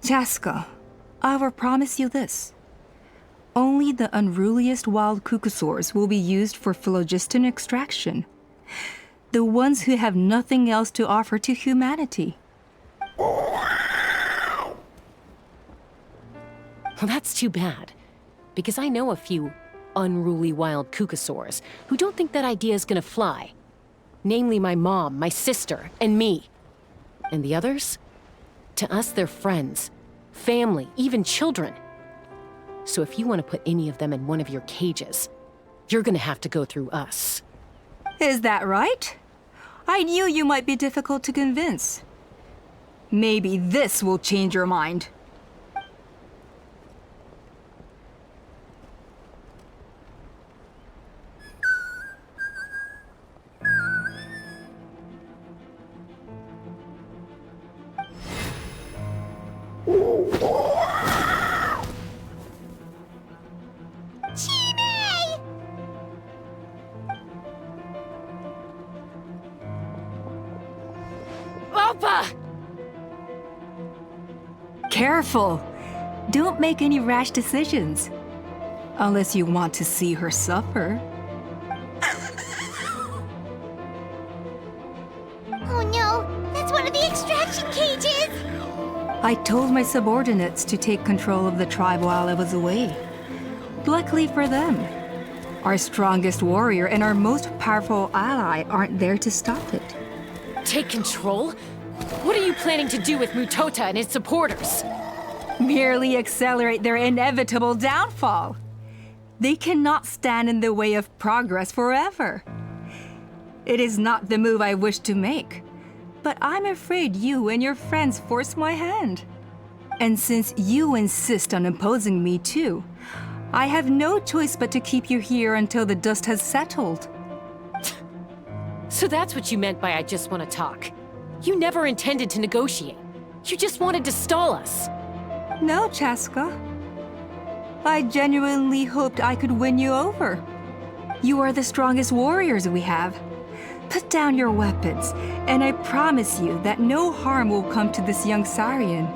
Chasca, I will promise you this. Only the unruliest wild cucusaurs will be used for phlogiston extraction. The ones who have nothing else to offer to humanity. Well, that's too bad, because I know a few unruly wild cucusaurs who don't think that idea is gonna fly. Namely my mom, my sister, and me. And the others? To us, they're friends, family, even children. So if you want to put any of them in one of your cages, you're gonna have to go through us. Is that right? I knew you might be difficult to convince. Maybe this will change your mind. Careful! Don't make any rash decisions. Unless you want to see her suffer. Oh no, that's one of the extraction cages! I told my subordinates to take control of the tribe while I was away. Luckily for them, our strongest warrior and our most powerful ally aren't there to stop it. Take control? What are you planning to do with Mutota and his supporters? Merely accelerate their inevitable downfall. They cannot stand in the way of progress forever. It is not the move I wish to make, but I'm afraid you and your friends force my hand. And since you insist on imposing me too, I have no choice but to keep you here until the dust has settled. So that's what you meant by I just want to talk. You never intended to negotiate. You just wanted to stall us. No, Chasca. I genuinely hoped I could win you over. You are the strongest warriors we have. Put down your weapons, and I promise you that no harm will come to this young Saurian.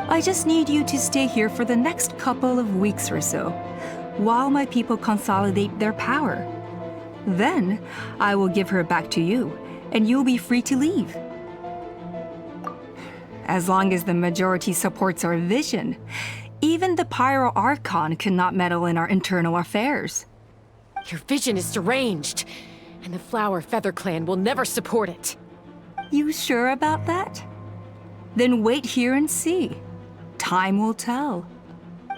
I just need you to stay here for the next couple of weeks or so, while my people consolidate their power. Then, I will give her back to you, and you'll be free to leave. As long as the majority supports our vision, even the Pyro Archon cannot meddle in our internal affairs. Your vision is deranged, and the Flower Feather Clan will never support it. You sure about that? Then wait here and see. Time will tell.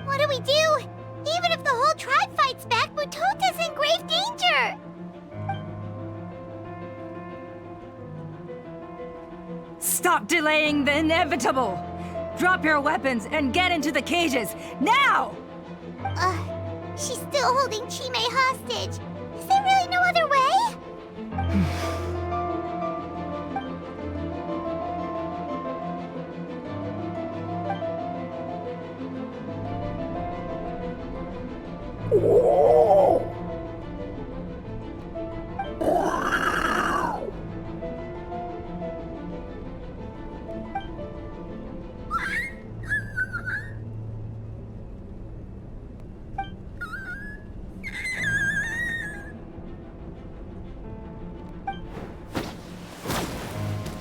What do we do? Even if the whole tribe fights back, Mutota's in grave danger! Stop delaying the inevitable! Drop your weapons and get into the cages, now! She's still holding Chime hostage. Is there really no other way?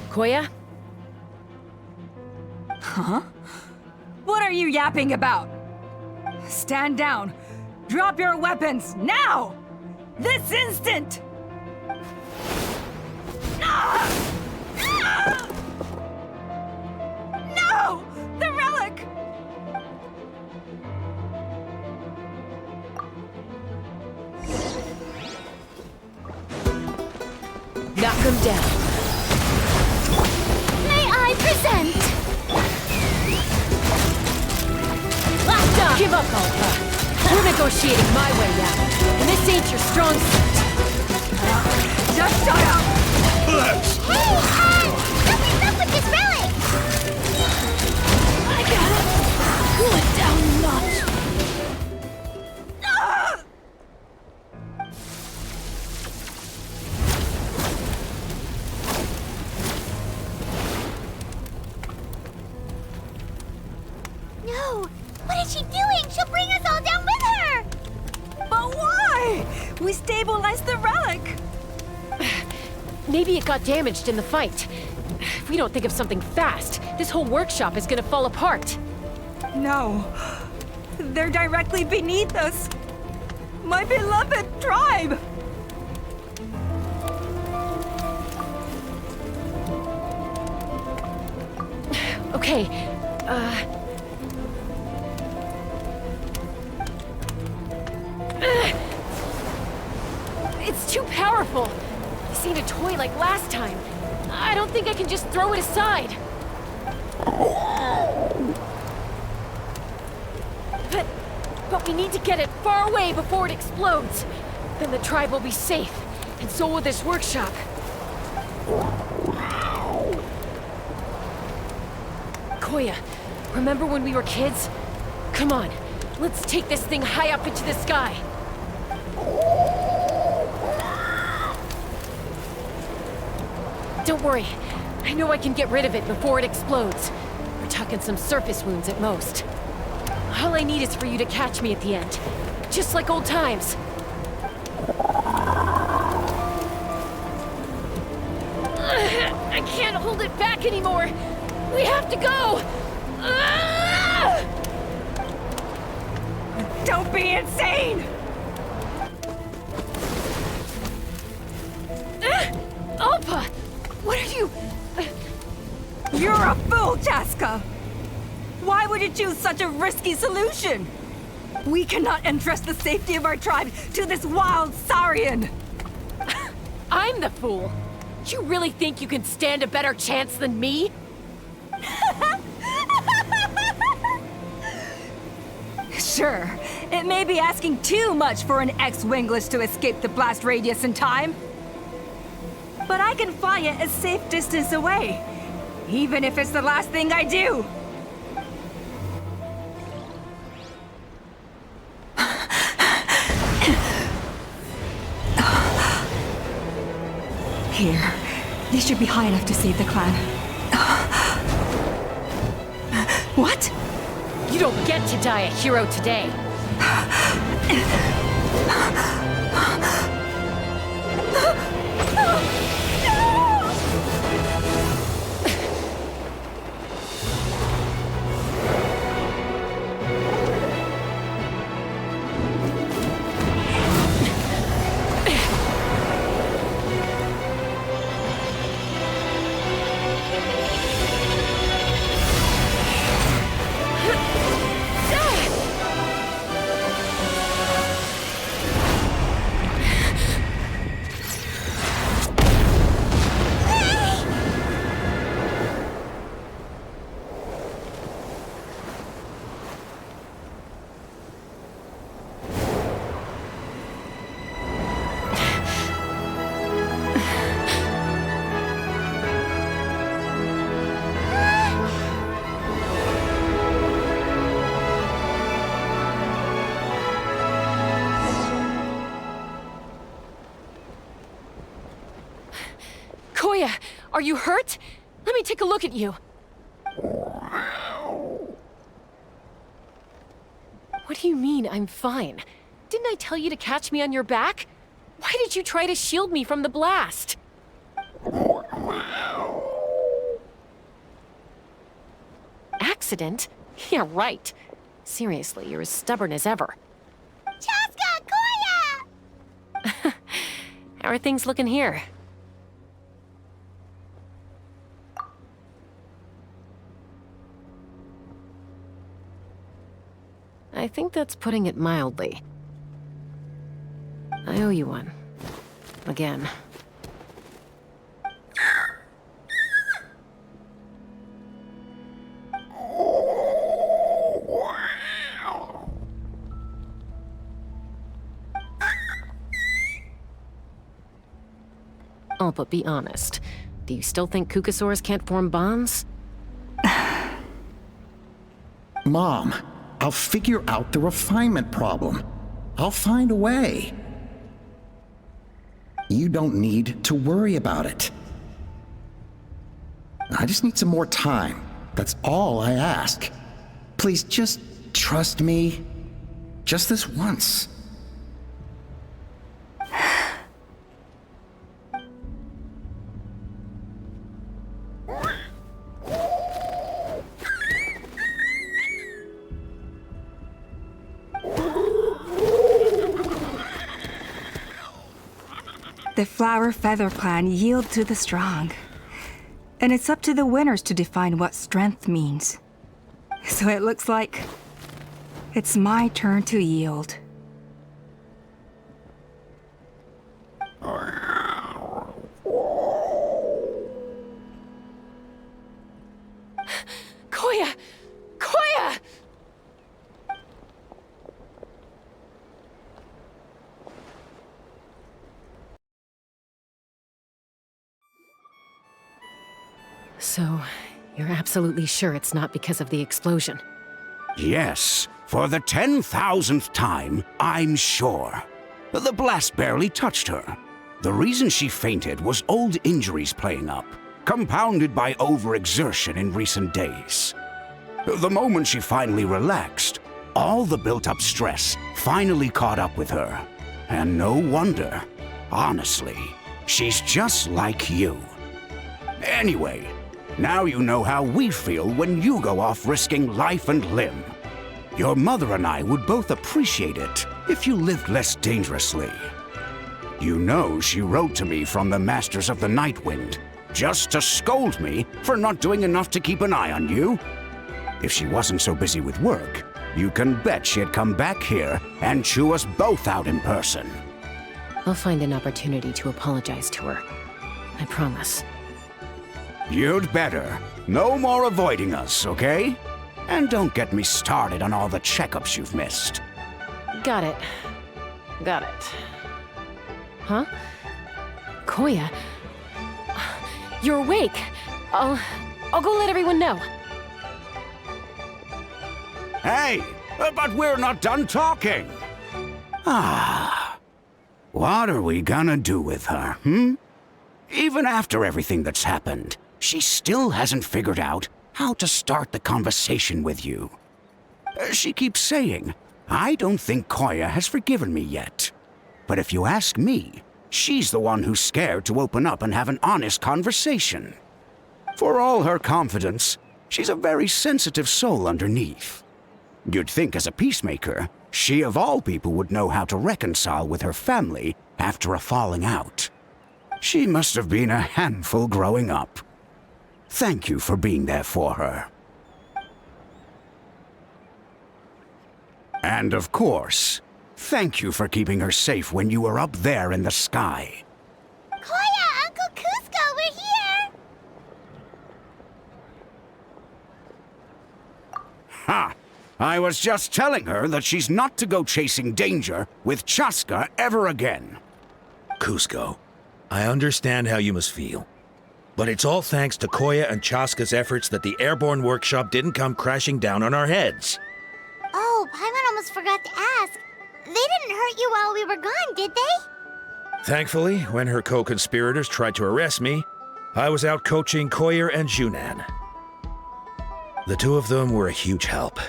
Koya? Huh? What are you yapping about? Stand down. Drop your weapons, now! This instant! No! The relic! Knock him down. May I present? Give up, Alpha. We're negotiating my way now, and this ain't your strong suit. Just shut up! Hey, something's up with this relic! I gotta cool it down a notch. No! What is she doing? She'll bring us all down with her! But why? We stabilized the relic! Maybe it got damaged in the fight. If we don't think of something fast, this whole workshop is gonna fall apart. No. They're directly beneath us. My beloved tribe! Okay, it's too powerful. This ain't a toy like last time. I don't think I can just throw it aside. But we need to get it far away before it explodes. Then the tribe will be safe, and so will this workshop. Koya, remember when we were kids? Come on, let's take this thing high up into the sky. Don't worry, I know I can get rid of it before it explodes. We're talking some surface wounds at most. All I need is for you to catch me at the end, just like old times. I can't hold it back anymore. We have to go. Don't be insane! Alpa! What are you... You're a fool, Chasca! Why would you choose such a risky solution? We cannot entrust the safety of our tribe to this wild Saurian! I'm the fool. You really think you can stand a better chance than me? Sure, it may be asking too much for an ex-wingless to escape the blast radius in time. But I can fly it a safe distance away, even if it's the last thing I do. Here, these should be high enough to save the clan. What? You don't get to die a hero today. Koya, are you hurt? Let me take a look at you. What do you mean, I'm fine? Didn't I tell you to catch me on your back? Why did you try to shield me from the blast? Accident? Yeah, right. Seriously, you're as stubborn as ever. Chasca! Koya! How are things looking here? I think that's putting it mildly. I owe you one. Again. Oh, but be honest. Do you still think Kukasaurs can't form bonds? Mom, I'll figure out the refinement problem. I'll find a way. You don't need to worry about it. I just need some more time. That's all I ask. Please just trust me. Just this once. The Flower Feather clan yield to the strong. And it's up to the winners to define what strength means. So it looks like it's my turn to yield. Koya! Koya! So, you're absolutely sure it's not because of the explosion? Yes, for the 10,000th time, I'm sure. The blast barely touched her. The reason she fainted was old injuries playing up, compounded by overexertion in recent days. The moment she finally relaxed, all the built-up stress finally caught up with her. And no wonder. Honestly, she's just like you. Anyway, now you know how we feel when you go off risking life and limb. Your mother and I would both appreciate it if you lived less dangerously. You know she wrote to me from the Masters of the Nightwind, just to scold me for not doing enough to keep an eye on you. If she wasn't so busy with work, you can bet she'd come back here and chew us both out in person. I'll find an opportunity to apologize to her. I promise. You'd better. No more avoiding us, okay? And don't get me started on all the checkups you've missed. Got it. Got it. Huh? Koya? You're awake. I'll go let everyone know. Hey, but we're not done talking. What are we gonna do with her, Even after everything that's happened, she still hasn't figured out how to start the conversation with you. She keeps saying, I don't think Koya has forgiven me yet. But if you ask me, she's the one who's scared to open up and have an honest conversation. For all her confidence, she's a very sensitive soul underneath. You'd think as a peacemaker, she of all people would know how to reconcile with her family after a falling out. She must have been a handful growing up. Thank you for being there for her. And of course, thank you for keeping her safe when you were up there in the sky. Koya, Uncle Cusco, we're here! Ha! I was just telling her that she's not to go chasing danger with Chasca ever again. Cusco, I understand how you must feel. But it's all thanks to Koya and Chasca's efforts that the airborne workshop didn't come crashing down on our heads. Oh, Paimon almost forgot to ask. They didn't hurt you while we were gone, did they? Thankfully, when her co-conspirators tried to arrest me, I was out coaching Koya and Junan. The two of them were a huge help.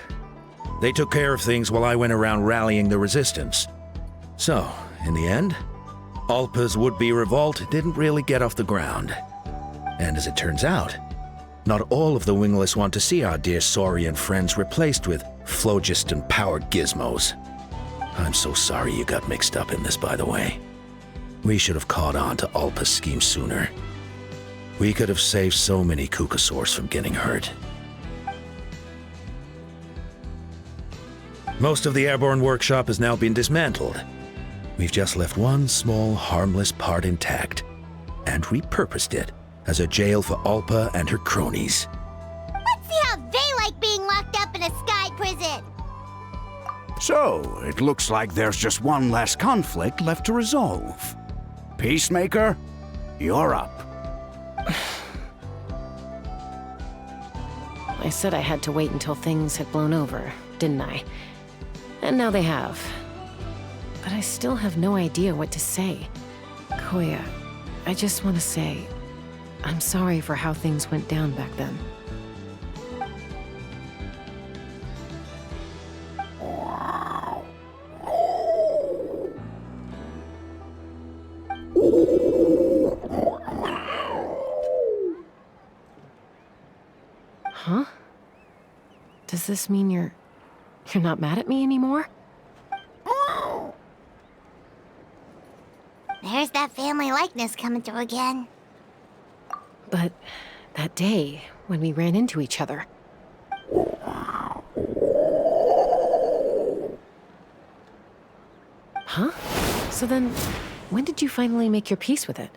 They took care of things while I went around rallying the resistance. So, in the end, Alpa's would-be revolt didn't really get off the ground. And as it turns out, not all of the wingless want to see our dear Saurian friends replaced with phlogiston-powered gizmos. I'm so sorry you got mixed up in this, by the way. We should have caught on to Alpa's scheme sooner. We could have saved so many Kukasaurs from getting hurt. Most of the airborne workshop has now been dismantled. We've just left one small, harmless part intact, and repurposed it as a jail for Alpa and her cronies. Let's see how they like being locked up in a sky prison. So, it looks like there's just one less conflict left to resolve. Peacemaker, you're up. I said I had to wait until things had blown over, didn't I? And now they have. But I still have no idea what to say. Koya, I just want to say, I'm sorry for how things went down back then. Huh? Does this mean you're not mad at me anymore? There's that family likeness coming through again. But that day, when we ran into each other... Huh? So then, when did you finally make your peace with it?